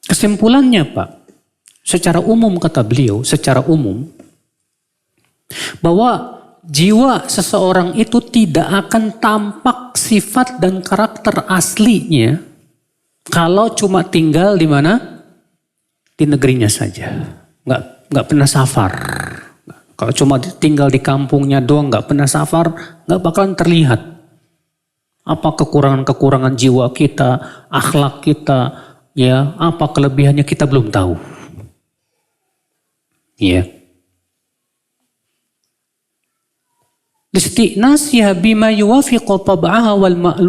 Kesimpulannya Pak, secara umum kata beliau, secara umum, bahwa jiwa seseorang itu tidak akan tampak sifat dan karakter aslinya kalau cuma tinggal di mana? Di negerinya saja. Nggak pernah safar. Kalau cuma tinggal di kampungnya doang, nggak pernah safar, nggak bakalan terlihat. Apa kekurangan-kekurangan jiwa kita, akhlak kita, ya, apa kelebihannya kita belum tahu. Ya. Isti'nasiha bima yuwafiqu tab'aha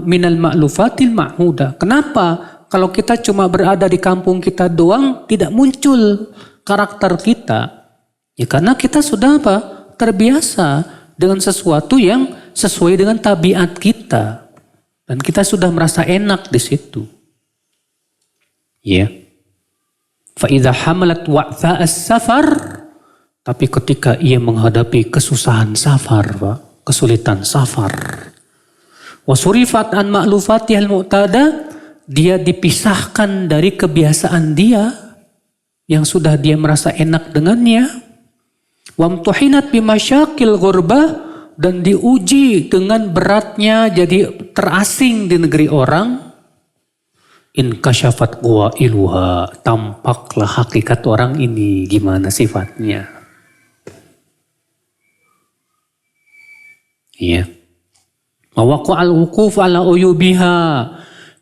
minal ma'lufatil ma'huda. Kenapa? Kalau kita cuma berada di kampung kita doang, tidak muncul karakter kita. Ya karena kita sudah apa? Terbiasa dengan sesuatu yang sesuai dengan tabiat kita. Dan kita sudah merasa enak di situ. Ya. Fa'idha hamalat wa'tha as-safar. Tapi ketika ia menghadapi kesusahan safar, Pak. Kesulitan safar. Wasurifat an ma'lufatihal mu'tada, dia dipisahkan dari kebiasaan dia yang sudah dia merasa enak dengannya. Wamtuhinat bimasyakil ghurbah, dan diuji dengan beratnya jadi terasing di negeri orang. In kasyafat qawailuha, tampaklah hakikat orang ini gimana sifatnya. Iya. Mawaqa'al wuquf ala uyubiha.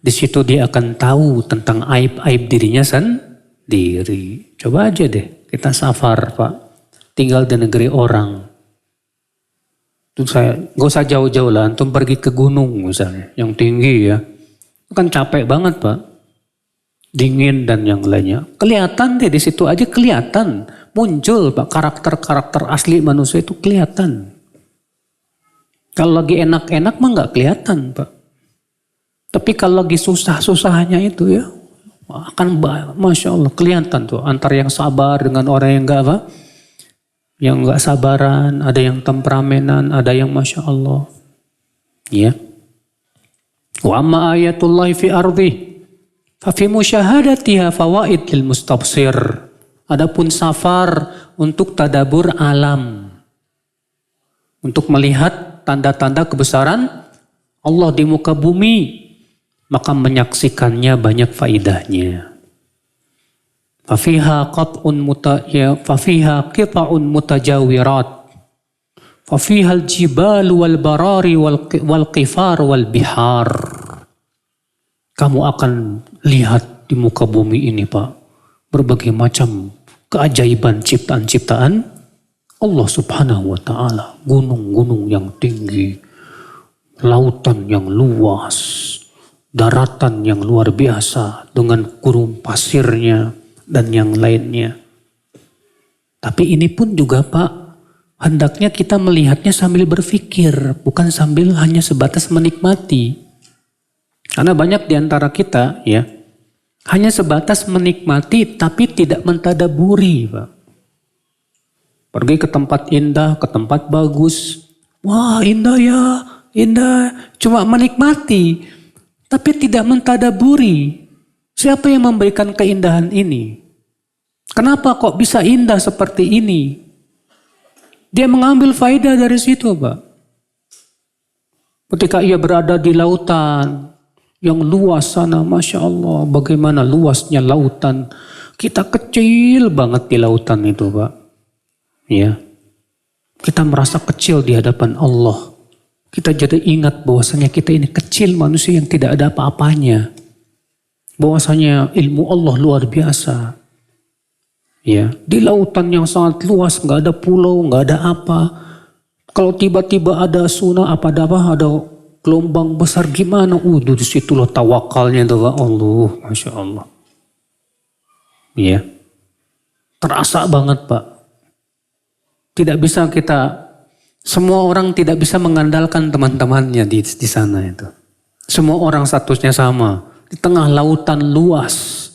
Di situ dia akan tahu tentang aib-aib dirinya sendiri. Coba aja deh, kita safar, Pak. Tinggal di negeri orang. Terus gak usah jauh-jauh lah, antum pergi ke gunung misalnya, yang tinggi ya. Itu kan capek banget, Pak. Dingin dan yang lainnya. Kelihatan deh, di situ aja kelihatan. Muncul, Pak, karakter-karakter asli manusia itu kelihatan. Kalau lagi enak-enak mah nggak kelihatan, Pak. Tapi kalau lagi susah-susahnya itu ya, akan Masya Allah kelihatan tuh. Antara yang sabar dengan orang yang nggak apa, yang nggak sabaran, ada yang temperamenan, ada yang Masya Allah. Ya. Wa amma ayatullahi fi ardi, fa fi musyahadatiha fawaid lil mustabsir. Adapun safar untuk tadabur alam, untuk melihat tanda-tanda kebesaran Allah di muka bumi, maka menyaksikannya banyak faidahnya. Fafiha qita'un mutajawirat. Fafiha al-jibal wal barari wal qifar wal bihar. Kamu akan lihat di muka bumi ini, Pak, berbagai macam keajaiban ciptaan-ciptaan Allah Subhanahu wa ta'ala. Gunung-gunung yang tinggi, lautan yang luas, daratan yang luar biasa dengan gurun pasirnya dan yang lainnya. Tapi ini pun juga, Pak, hendaknya kita melihatnya sambil berpikir, bukan sambil hanya sebatas menikmati. Karena banyak di antara kita ya, hanya sebatas menikmati tapi tidak mentadaburi, Pak. Pergi ke tempat indah, ke tempat bagus. Wah, indah ya, indah. Cuma menikmati, tapi tidak mentadaburi. Siapa yang memberikan keindahan ini? Kenapa kok bisa indah seperti ini? Dia mengambil faedah dari situ, Pak. Ketika ia berada di lautan yang luas sana, Masya Allah, bagaimana luasnya lautan. Kita kecil banget di lautan itu, Pak. Ya, kita merasa kecil di hadapan Allah. Kita jadi ingat bahwasanya kita ini kecil manusia yang tidak ada apa-apanya. Bahwasanya ilmu Allah luar biasa. Ya, di lautan yang sangat luas, nggak ada pulau, nggak ada apa. Kalau tiba-tiba ada tsunami, ada gelombang besar gimana? Di situ loh tawakalnya tuh Allah, Masya Allah. Ya, terasa banget, Pak. Tidak bisa semua orang tidak bisa mengandalkan teman-temannya di sana itu. Semua orang statusnya sama. Di tengah lautan luas.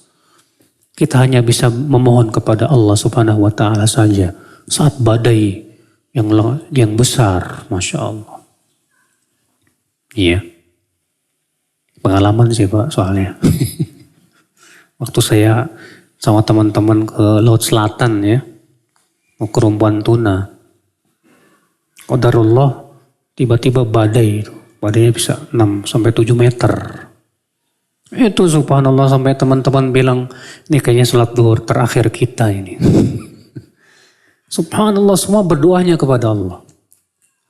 Kita hanya bisa memohon kepada Allah Subhanahu wa ta'ala saja. Saat badai yang besar. Masya Allah. Iya. Pengalaman sih, Pak, soalnya. Waktu saya sama teman-teman ke Laut Selatan ya. Mau ke Rumpuan Tuna. Qadarullah, tiba-tiba badai itu. Badainya bisa 6-7 meter. Itu subhanallah sampai teman-teman bilang, ini kayaknya sholat zuhur terakhir kita ini. Subhanallah, semua berdoanya kepada Allah.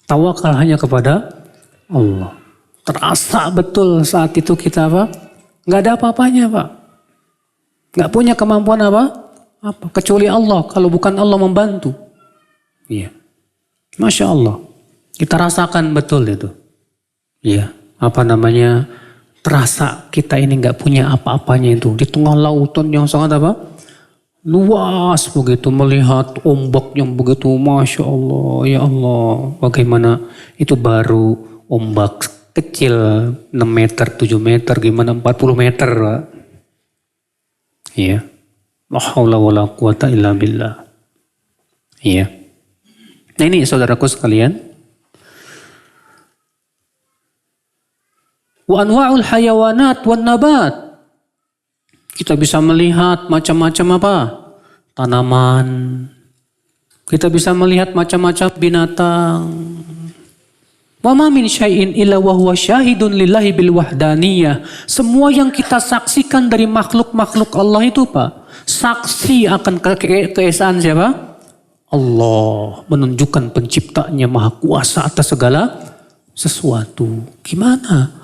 Tawakal hanya kepada Allah. Terasa betul saat itu kita apa? Nggak ada apa-apanya, Pak. Nggak punya kemampuan apa? Kecuali Allah. Kalau bukan Allah membantu. Iya. Masya Allah. Kita rasakan betul itu. Iya. Terasa kita ini nggak punya apa-apanya itu. Di tengah lautan yang sangat apa? Luas begitu, melihat ombak yang begitu, Masya Allah, ya Allah. Bagaimana itu baru ombak kecil 6 meter, 7 meter, gimana 40 meter, Pak. Iya. La haula wala quwata illa billah. Iya. Nah ini saudaraku sekalian. Wa anwa'ul hayawanat wan nabat. Kita bisa melihat macam-macam apa? Tanaman. Kita bisa melihat macam-macam binatang. Wa ma min syai'in illa wa huwa syahidun lillahi bil wahdaniyah. Semua yang kita saksikan dari makhluk-makhluk Allah itu, Pak, saksi akan keesaan siapa? Allah, menunjukkan penciptanya maha kuasa atas segala sesuatu. Gimana?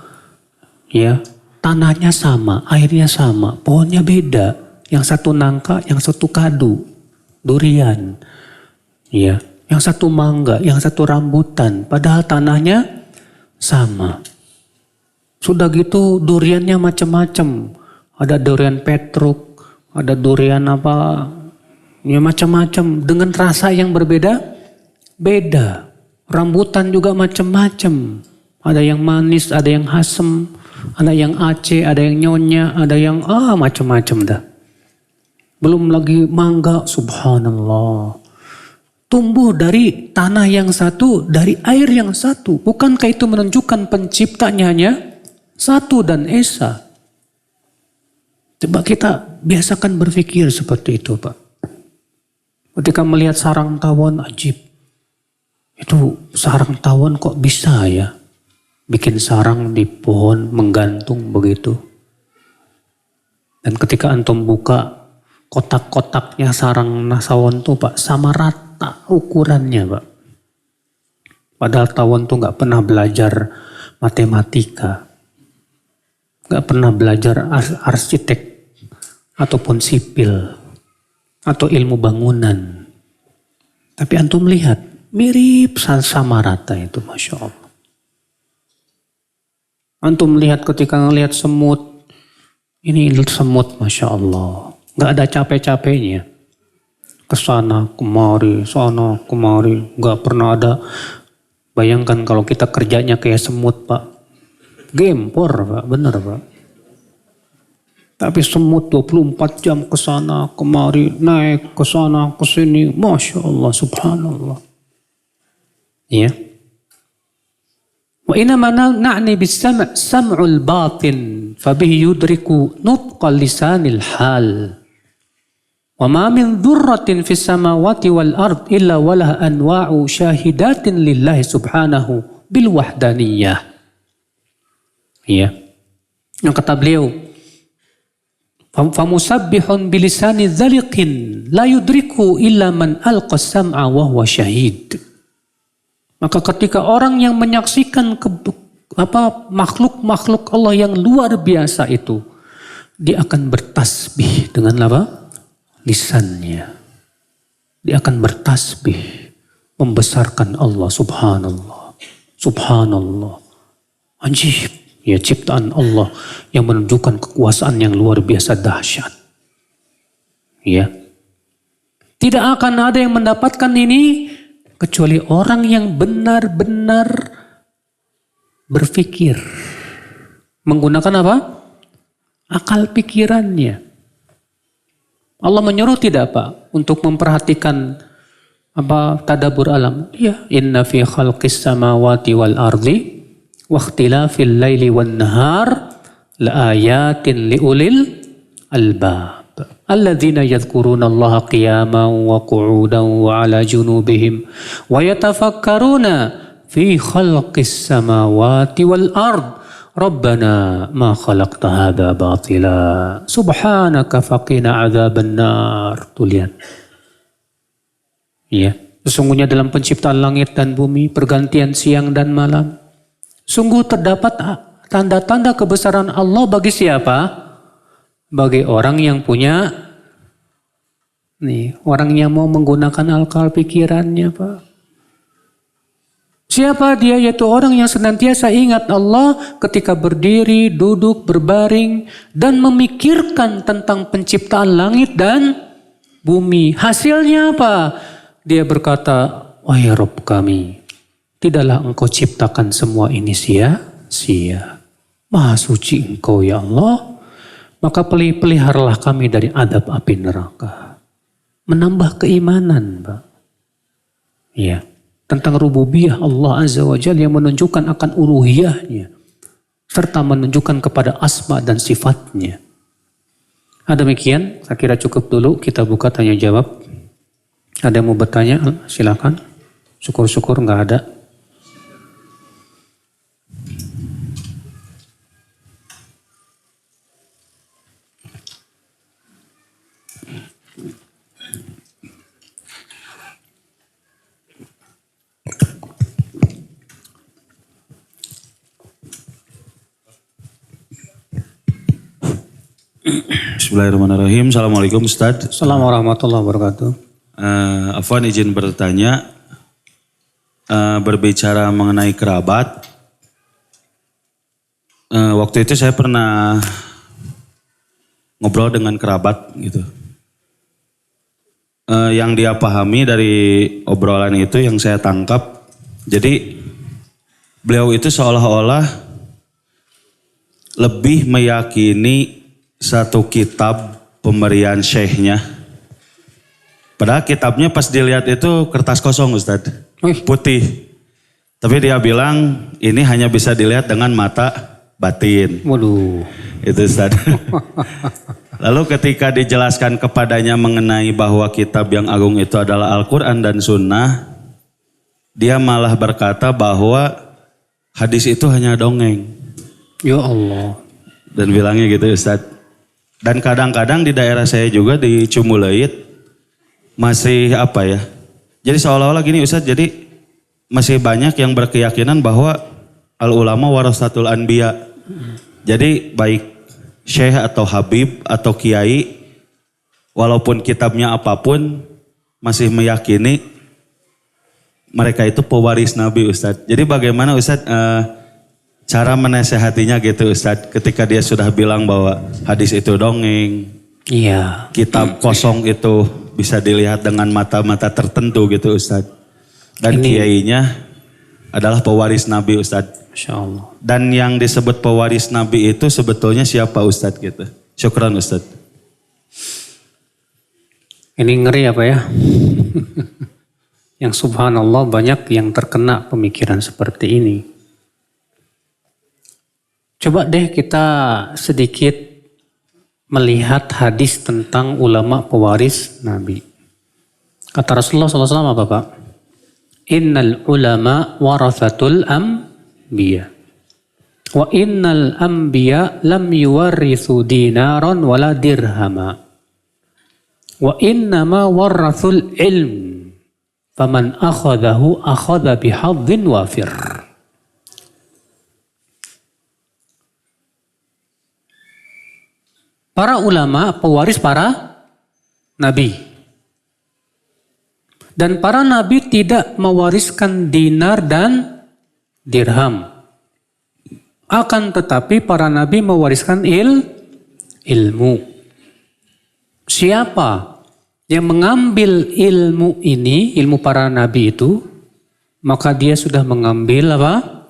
Ya, tanahnya sama, airnya sama, pohonnya beda. Yang satu nangka, yang satu kadu, durian. Ya, yang satu mangga, yang satu rambutan. Padahal tanahnya sama. Sudah gitu duriannya macam-macam. Ada durian petruk, ada durian apa, ya macam-macam. Dengan rasa yang berbeda, beda. Rambutan juga macam-macam. Ada yang manis, ada yang asam. Ada yang Aceh, ada yang Nyonya, ada yang macam-macam dah. Belum lagi mangga, subhanallah. Tumbuh dari tanah yang satu, dari air yang satu. Bukankah itu menunjukkan penciptanya hanya satu dan esa? Coba kita biasakan berpikir seperti itu, Pak. Ketika melihat sarang tawon, ajib. Itu sarang tawon kok bisa ya? Bikin sarang di pohon menggantung begitu. Dan ketika antum buka kotak-kotaknya sarang tawon tuh, Pak, sama rata ukurannya, Pak. Padahal tawon tuh gak pernah belajar matematika. Gak pernah belajar arsitek ataupun sipil atau ilmu bangunan. Tapi antum lihat mirip sama rata itu, Masya Allah. Antum lihat ketika ngelihat semut, ini semut, Masya Allah. Gak ada capek-capeknya. Kesana, kemari, sana, kemari. Gak pernah ada. Bayangkan kalau kita kerjanya kayak semut, Pak. Gempor, Pak. Bener, Pak. Tapi semut 24 jam kesana, kemari, naik, kesana, kesini. Masya Allah, subhanallah. Ya. Wa inama na'ni bis-sam' sam'ul batin fabihi yudriku nutqa lisanil hal. Wa ma min dhurratin fis samawati wal ard illa walah anwa'u syahidatin lillahi subhanahu bil wahdaniyah. Ya. Yang kata beliau, famusabbihun bilisani dzaliqin la yudriku illa man alqa sam'a wa huwa syahid. Maka ketika orang yang menyaksikan makhluk-makhluk Allah yang luar biasa itu, dia akan bertasbih dengan apa? Lisannya. Dia akan bertasbih, membesarkan Allah, subhanallah. Subhanallah. Ajib. Ya, ciptaan Allah yang menunjukkan kekuasaan yang luar biasa dahsyat. Ya. Tidak akan ada yang mendapatkan ini kecuali orang yang benar-benar berpikir. Menggunakan apa? Akal pikirannya. Allah menyuruh tidak, Pak, untuk memperhatikan tadabbur alam. Ya, inna fi khalqis samawati wal ardi wa ikhtilafil laili wan nahar la ayatin liulil albab. Alladzina yadhkuruna Allah qiyaman wa qu'udan wa ala junubihim wa yatafakkaruna fi khalqis samawati wal ard. Rabbana ma khalaqta hadha batila subhanaka faqina adzaban nar. Tuh lihat. Ya, sesungguhnya dalam penciptaan langit dan bumi, pergantian siang dan malam, sungguh terdapat tanda-tanda kebesaran Allah bagi siapa? Bagi orang yang punya, orang yang mau menggunakan akal pikirannya, Pak. Siapa dia? Yaitu orang yang senantiasa ingat Allah ketika berdiri, duduk, berbaring, dan memikirkan tentang penciptaan langit dan bumi. Hasilnya apa? Dia berkata, wahai Rabb kami, tidaklah engkau ciptakan semua ini sia-sia. Maha suci engkau ya Allah. Maka peliharalah kami dari adab api neraka. Menambah keimanan, Pak. Ya. Tentang rububiyah Allah Azza wa Jalla yang menunjukkan akan uluhiyahnya. Serta menunjukkan kepada asma dan sifatnya. Demikian, saya kira cukup dulu. Kita buka tanya jawab. Ada yang mau bertanya? Silakan. Syukur-syukur nggak ada. Bismillahirrahmanirrahim. Assalamualaikum Ustadz. Assalamualaikum warahmatullahi wabarakatuh. Afwan izin bertanya, berbicara mengenai kerabat. Waktu itu saya pernah ngobrol dengan kerabat gitu. Yang dia pahami dari obrolan itu yang saya tangkap, jadi beliau itu seolah-olah lebih meyakini satu kitab pemberian syekhnya. Padahal kitabnya pas dilihat itu kertas kosong Ustadz, putih. Tapi dia bilang ini hanya bisa dilihat dengan mata batin. Waduh. Itu Ustadz. Lalu ketika dijelaskan kepadanya mengenai bahwa kitab yang agung itu adalah Al-Quran dan Sunnah, dia malah berkata bahwa hadis itu hanya dongeng. Ya Allah. Dan bilangnya gitu Ustadz. Dan kadang-kadang di daerah saya juga di Cumuleit masih apa ya. Jadi seolah-olah gini Ustadz, jadi masih banyak yang berkeyakinan bahwa al-ulama warasatul anbiya. Jadi baik syekh atau habib atau kiai, walaupun kitabnya apapun, masih meyakini mereka itu pewaris Nabi Ustadz. Jadi bagaimana Ustadz cara menasehatinya gitu Ustadz ketika dia sudah bilang bahwa hadis itu dongeng. Iya. Kitab kosong itu bisa dilihat dengan mata-mata tertentu gitu Ustadz. Dan kiainya adalah pewaris Nabi Ustadz. Masya Allah. Dan yang disebut pewaris Nabi itu sebetulnya siapa Ustadz gitu. Syukran Ustadz. Ini ngeri apa ya? Yang subhanallah banyak yang terkena pemikiran seperti ini. Coba deh kita sedikit melihat hadis tentang ulama pewaris Nabi. Kata Rasulullah SAW apa Pak? Innal ulama warathatul anbiya. Wa innal anbiya lam yuwarithu dinaran wala dirhama. Wa innama warathul ilm. Faman akhadahu akhadha bihadzin wafir. Para ulama pewaris para nabi. Dan para nabi tidak mewariskan dinar dan dirham. Akan tetapi para nabi mewariskan ilmu. Siapa yang mengambil ilmu ini, ilmu para nabi itu, maka dia sudah mengambil apa?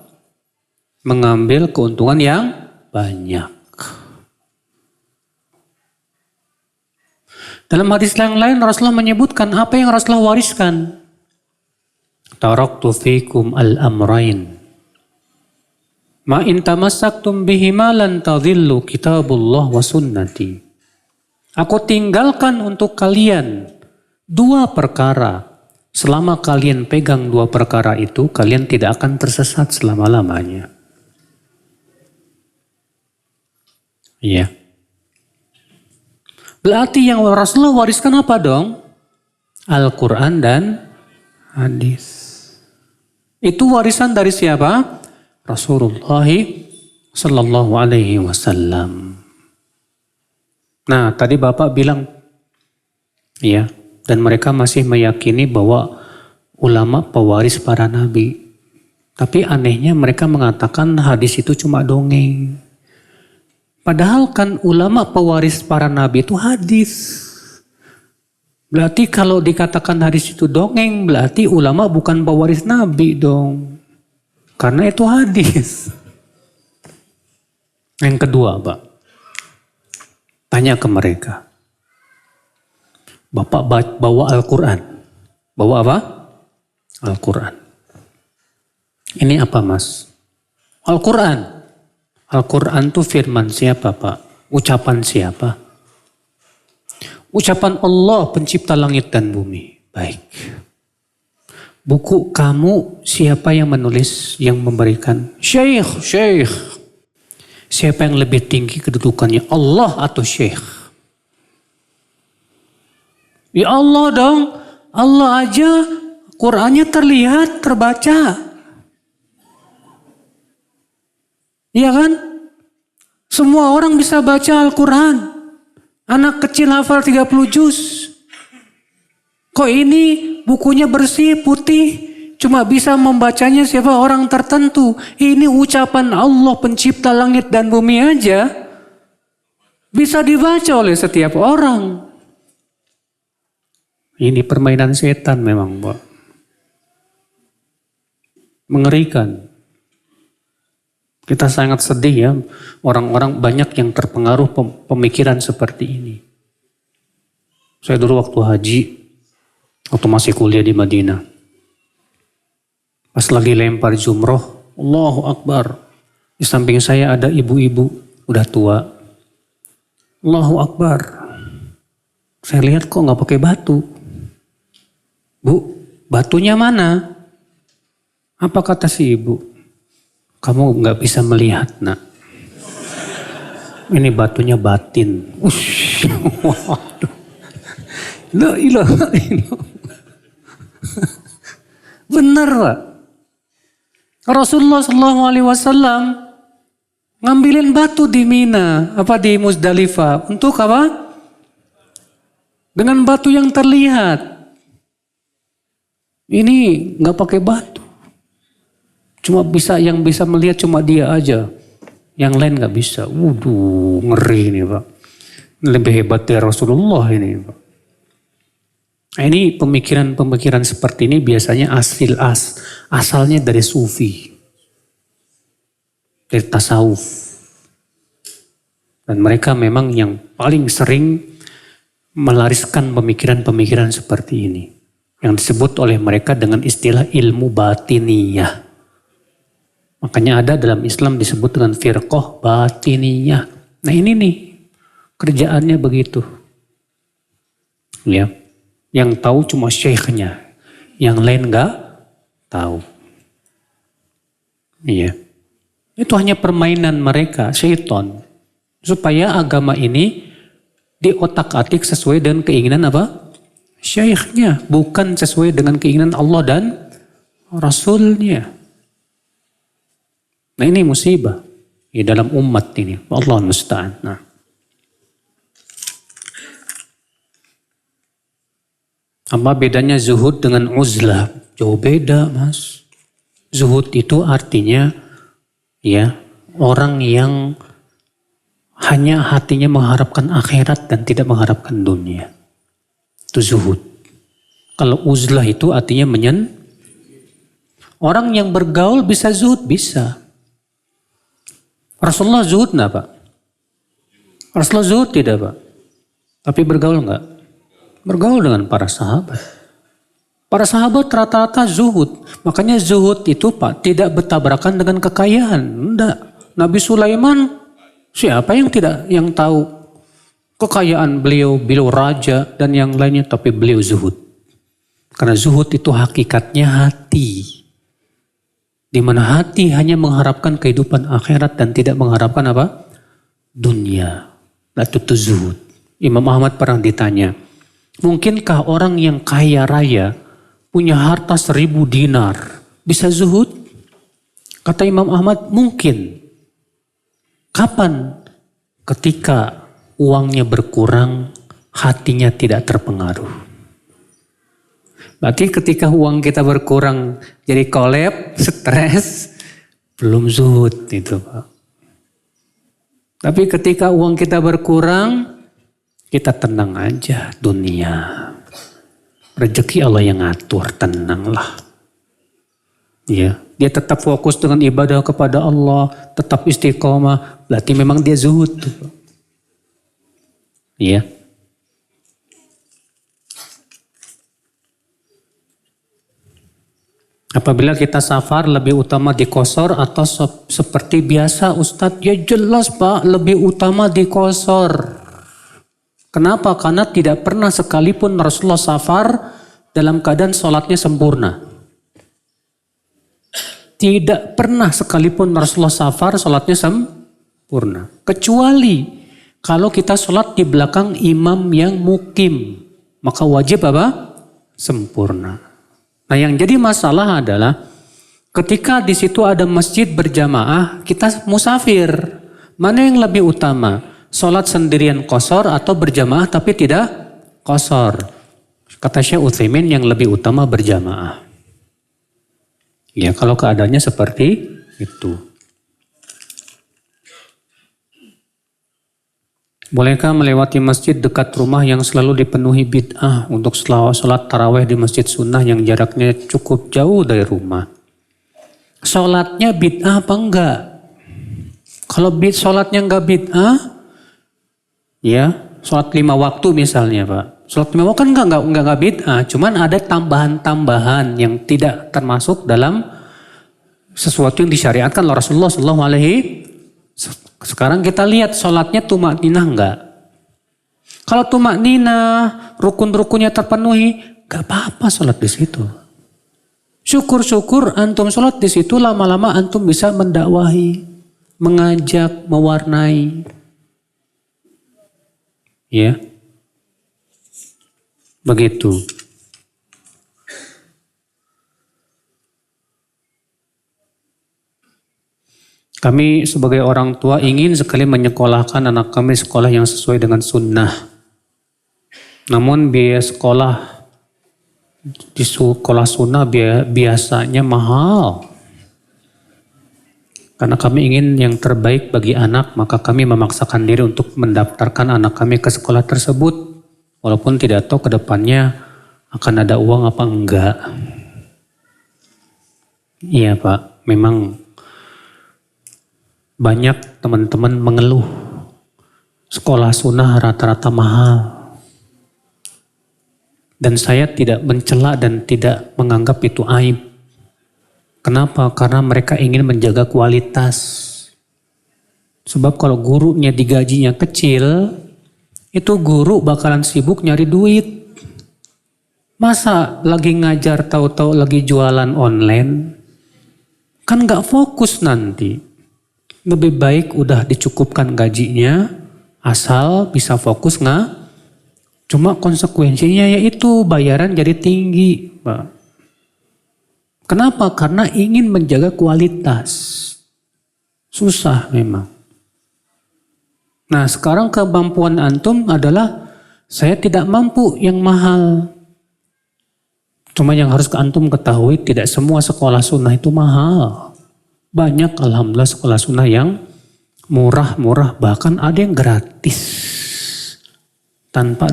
Mengambil keuntungan yang banyak. Dalam hadis yang lain Rasulullah menyebutkan apa yang Rasulullah wariskan. Taraktu fikum al-amrain. Ma in tamassaktum bihima lan tadhillu kitabullah wa sunnati. Aku tinggalkan untuk kalian dua perkara. Selama kalian pegang dua perkara itu, kalian tidak akan tersesat selama-lamanya. Iya. Berarti yang Rasulullah wariskan apa dong? Al-Quran dan Hadis. Itu warisan dari siapa? Rasulullah sallallahu alaihi wasallam. Nah, tadi Bapak bilang, ya, dan mereka masih meyakini bahwa ulama pewaris para nabi. Tapi anehnya mereka mengatakan hadis itu cuma dongeng. Padahal kan ulama pewaris para nabi itu hadis. Berarti kalau dikatakan hadis itu dongeng, berarti ulama bukan pewaris nabi dong. Karena itu hadis. Yang kedua, Pak. Tanya ke mereka. Bapak bawa Al-Quran. Bawa apa? Al-Quran. Ini apa, Mas? Al-Quran. Al-Quran itu firman siapa, Pak? Ucapan siapa? Ucapan Allah pencipta langit dan bumi. Baik. Buku kamu siapa yang menulis, yang memberikan? Syekh. Siapa yang lebih tinggi kedudukannya? Allah atau Syekh? Ya Allah dong. Allah aja Qurannya terlihat, terbaca. Iya kan? Semua orang bisa baca Al-Quran. Anak kecil hafal 30 juz. Kok ini bukunya bersih, putih. Cuma bisa membacanya siapa orang tertentu. Ini ucapan Allah pencipta langit dan bumi aja. Bisa dibaca oleh setiap orang. Ini permainan setan memang, Pak. Mengerikan. Kita sangat sedih ya, orang-orang banyak yang terpengaruh pemikiran seperti ini. Saya dulu waktu haji, waktu masih kuliah di Madinah. Pas lagi lempar jumroh, Allahu Akbar. Di samping saya ada ibu-ibu, udah tua. Allahu Akbar. Saya lihat kok gak pakai batu. Bu, batunya mana? Apa kata si ibu? Kamu gak bisa melihat, nak. Ini batunya batin. Waduh. La ilaha illallah. Benar, Pak. Rasulullah SAW ngambilin batu di Mina, di Muzdalifah. Untuk apa? Dengan batu yang terlihat. Ini gak pakai batu. Yang bisa melihat cuma dia aja. Yang lain gak bisa. Waduh, ngeri ini, Pak. Lebih hebat dari Rasulullah ini, Pak. Nah, ini pemikiran-pemikiran seperti ini biasanya asalnya dari sufi. Dari tasawuf. Dan mereka memang yang paling sering melariskan pemikiran-pemikiran seperti ini. Yang disebut oleh mereka dengan istilah ilmu batiniyah. Makanya ada dalam Islam disebut dengan firqah batiniyah. Nah ini nih, kerjaannya begitu. Ya, yang tahu cuma syekhnya, yang lain enggak tahu. Iya. Itu hanya permainan mereka, syaitan. Supaya agama ini diotak-atik sesuai dengan keinginan apa? Syekhnya, bukan sesuai dengan keinginan Allah dan Rasulnya. Nah ini musibah di dalam umat ini. Allah musta'an. Nah. Apa bedanya zuhud dengan uzlah? Jauh beda, Mas. Zuhud itu artinya ya orang yang hanya hatinya mengharapkan akhirat dan tidak mengharapkan dunia. Itu zuhud. Kalau uzlah itu artinya orang yang bergaul bisa zuhud, bisa. Rasulullah zuhud enggak, Pak? Rasulullah zuhud tidak, Pak? Tapi bergaul enggak? Bergaul dengan para sahabat. Para sahabat rata-rata zuhud. Makanya zuhud itu, Pak, tidak bertabrakan dengan kekayaan. Enggak. Nabi Sulaiman, siapa yang tahu kekayaan beliau raja dan yang lainnya, tapi beliau zuhud. Karena zuhud itu hakikatnya hati. Di mana hati hanya mengharapkan kehidupan akhirat dan tidak mengharapkan apa? Dunia. Itu zuhud. Imam Ahmad pernah ditanya, mungkinkah orang yang kaya raya punya harta 1000 dinar. Bisa zuhud? Kata Imam Ahmad, mungkin. Kapan? Ketika uangnya berkurang, hatinya tidak terpengaruh. Berarti ketika uang kita berkurang, jadi kolab, stres, belum zuhud itu Pak. Tapi ketika uang kita berkurang, kita tenang aja dunia. Rezeki Allah yang ngatur, tenanglah. Ya, dia tetap fokus dengan ibadah kepada Allah, tetap istiqomah, berarti memang dia zuhud. Ya. Apabila kita safar lebih utama di qashar atau seperti biasa Ustadz? Ya jelas Pak, lebih utama di qashar. Kenapa? Karena tidak pernah sekalipun Rasulullah safar dalam keadaan sholatnya sempurna. Tidak pernah sekalipun Rasulullah safar sholatnya sempurna. Kecuali kalau kita sholat di belakang imam yang mukim. Maka wajib apa? Sempurna. Nah yang jadi masalah adalah ketika di situ ada masjid berjamaah, kita musafir. Mana yang lebih utama? Sholat sendirian qashar atau berjamaah tapi tidak qashar? Kata Syekh Utsaimin yang lebih utama berjamaah. Ya kalau keadaannya seperti itu. Bolehkah melewati masjid dekat rumah yang selalu dipenuhi bid'ah untuk sholat taraweh di masjid sunnah yang jaraknya cukup jauh dari rumah? Sholatnya bid'ah apa enggak? Kalau sholatnya enggak bid'ah, ya sholat 5 waktu misalnya Pak. Sholat 5 waktu kan enggak bid'ah, cuman ada tambahan-tambahan yang tidak termasuk dalam sesuatu yang disyariatkan oleh Rasulullah SAW. Sekarang kita lihat sholatnya tumak ninah enggak? Kalau tumak ninah, rukun-rukunnya terpenuhi, enggak apa-apa sholat di situ. Syukur-syukur antum sholat di situ, lama-lama antum bisa mendakwahi, mengajak, mewarnai. Ya. Begitu. Kami sebagai orang tua ingin sekali menyekolahkan anak kami sekolah yang sesuai dengan sunnah. Namun biaya sekolah di sekolah sunnah biasanya mahal. Karena kami ingin yang terbaik bagi anak, maka kami memaksakan diri untuk mendaftarkan anak kami ke sekolah tersebut. Walaupun tidak tahu ke depannya akan ada uang apa enggak. Iya Pak, memang banyak teman-teman mengeluh sekolah sunnah rata-rata mahal. Dan saya tidak mencela dan tidak menganggap itu aib. Kenapa? Karena mereka ingin menjaga kualitas. Sebab kalau gurunya digajinya kecil, itu guru bakalan sibuk nyari duit. Masa lagi ngajar tahu-tahu lagi jualan online? Kan gak fokus nanti. Lebih baik udah dicukupkan gajinya, asal bisa fokus nggak? Cuma konsekuensinya yaitu bayaran jadi tinggi, Pak. Kenapa? Karena ingin menjaga kualitas. Susah memang. Nah sekarang kemampuan antum adalah saya tidak mampu yang mahal. Cuma yang harus antum ketahui tidak semua sekolah sunnah itu mahal. Banyak alhamdulillah sekolah sunnah yang murah-murah, bahkan ada yang gratis. Tanpa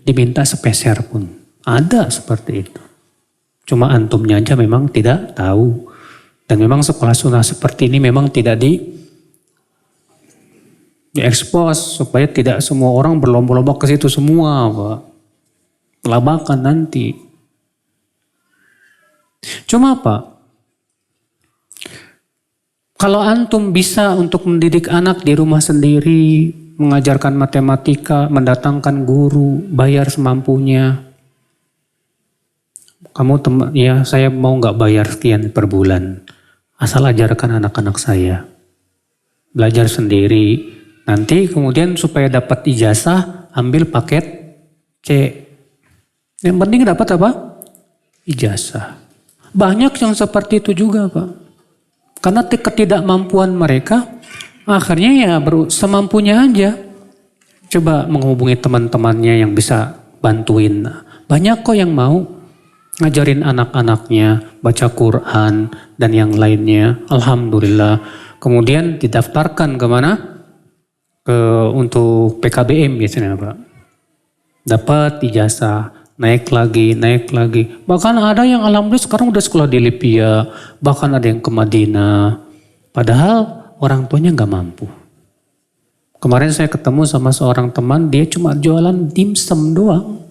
diminta sepeser pun. Ada seperti itu. Cuma antumnya aja memang tidak tahu. Dan memang sekolah sunnah seperti ini memang tidak diekspos supaya tidak semua orang berlomba-lomba ke situ semua, Pak. Kelabakan nanti. Cuma Pak, kalau antum bisa untuk mendidik anak di rumah sendiri, mengajarkan matematika, mendatangkan guru, bayar semampunya. Ya saya mau nggak bayar sekian per bulan. Asal ajarkan anak-anak saya. Belajar sendiri. Nanti kemudian supaya dapat ijazah, ambil paket C. Yang penting dapat apa? ijazah. Banyak yang seperti itu juga Pak. Karena ketidakmampuan mereka, akhirnya ya semampunya aja. Coba menghubungi teman-temannya yang bisa bantuin. Banyak kok yang mau ngajarin anak-anaknya baca Quran dan yang lainnya. Alhamdulillah. Kemudian didaftarkan kemana? Untuk PKBM biasanya Pak. Dapat ijazah, naik lagi. Bahkan ada yang alhamdulillah sekarang udah sekolah di Libya, bahkan ada yang ke Madinah. Padahal orang tuanya nggak mampu. Kemarin saya ketemu sama seorang teman, dia cuma jualan dimsum doang.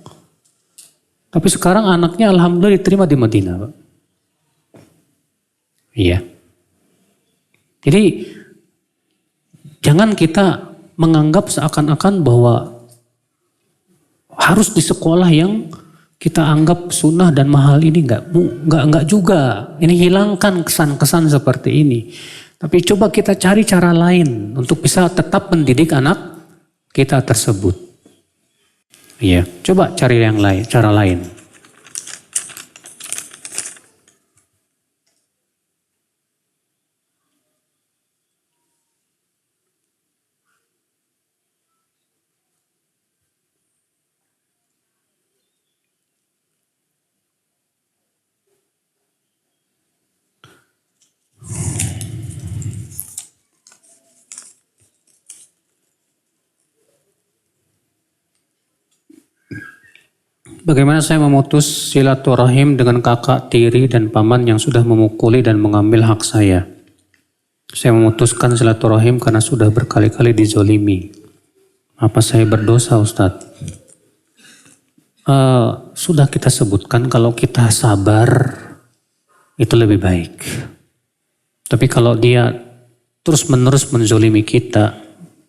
Tapi sekarang anaknya alhamdulillah diterima di Madinah Pak. Iya. Jadi jangan kita menganggap seakan-akan bahwa harus di sekolah yang kita anggap sunnah dan mahal ini enggak juga. Ini hilangkan kesan-kesan seperti ini. Tapi coba kita cari cara lain untuk bisa tetap mendidik anak kita tersebut. Iya, coba cari yang lain, cara lain. Bagaimana saya memutus silaturahim dengan kakak tiri dan paman yang sudah memukuli dan mengambil hak saya? Saya memutuskan silaturahim karena sudah berkali-kali dizolimi. Apa saya berdosa Ustadz? Sudah kita sebutkan kalau kita sabar itu lebih baik. Tapi kalau dia terus-menerus menzolimi kita,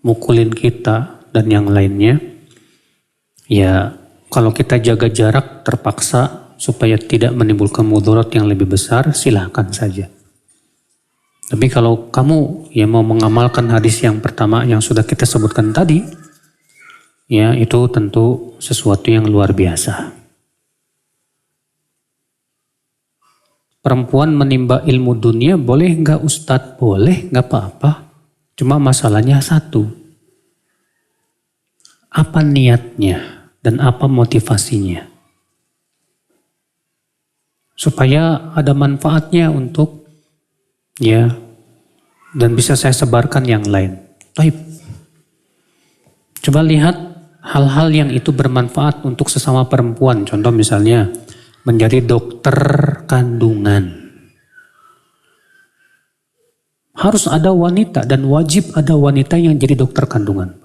mukulin kita dan yang lainnya, ya kalau kita jaga jarak terpaksa supaya tidak menimbulkan mudarat yang lebih besar, silahkan saja. Tapi kalau kamu yang mau mengamalkan hadis yang pertama yang sudah kita sebutkan tadi, ya itu tentu sesuatu yang luar biasa. Perempuan menimba ilmu dunia boleh enggak Ustadz? Boleh, enggak apa-apa. Cuma masalahnya satu. Apa niatnya? Dan apa motivasinya? Supaya ada manfaatnya untuk ya dan bisa saya sebarkan yang lain. Baik. Coba lihat hal-hal yang itu bermanfaat untuk sesama perempuan. Contoh misalnya menjadi dokter kandungan. Harus ada wanita dan wajib ada wanita yang jadi dokter kandungan.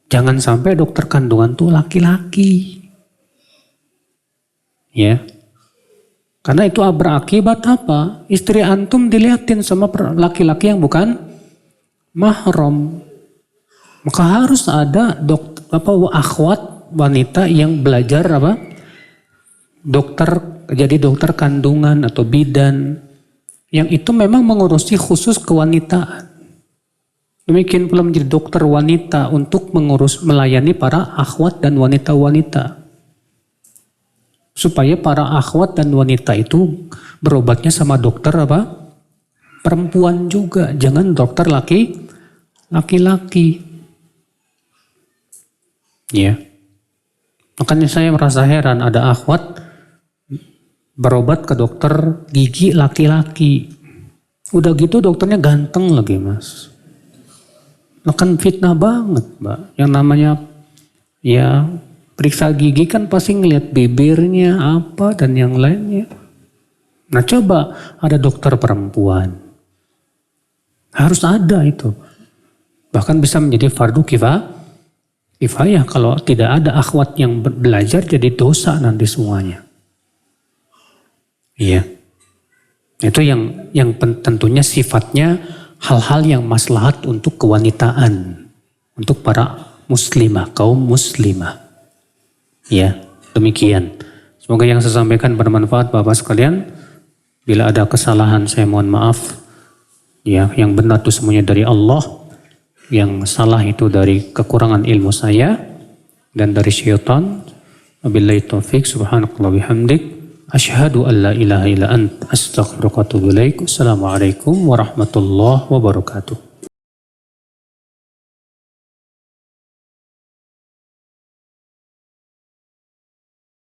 Jangan sampai dokter kandungan tuh laki-laki. Ya. Karena itu berakibat apa? Istri antum dilihatin sama laki-laki yang bukan mahram. Maka harus ada akhwat wanita yang belajar jadi dokter kandungan atau bidan. Yang itu memang mengurusi khusus kewanitaan. Demikian pula menjadi dokter wanita untuk melayani para akhwat dan wanita-wanita. Supaya para akhwat dan wanita itu berobatnya sama dokter perempuan juga. Jangan dokter laki-laki. Ya. Makanya saya merasa heran ada akhwat berobat ke dokter gigi laki-laki. Udah gitu dokternya ganteng lagi Mas. Kan fitnah banget Mbak. Yang namanya ya periksa gigi kan pasti ngeliat bibirnya apa dan yang lainnya. Nah coba ada dokter perempuan. Harus ada itu. Bahkan bisa menjadi fardu kifayah kalau tidak ada akhwat yang belajar jadi dosa nanti semuanya. Iya. Itu yang tentunya sifatnya hal-hal yang maslahat untuk kewanitaan. Untuk para muslimah, kaum muslimah. Ya, demikian. Semoga yang saya sampaikan bermanfaat Bapak sekalian. Bila ada kesalahan saya mohon maaf. Ya, yang benar itu semuanya dari Allah. Yang salah itu dari kekurangan ilmu saya dan dari syaitan. Wabillahi taufik subhanakallah bihamdik. Asyhadu an la ilaha illa ant astaghfiruka wa atubu ilaik. Assalamualaikum warahmatullahi wabarakatuh.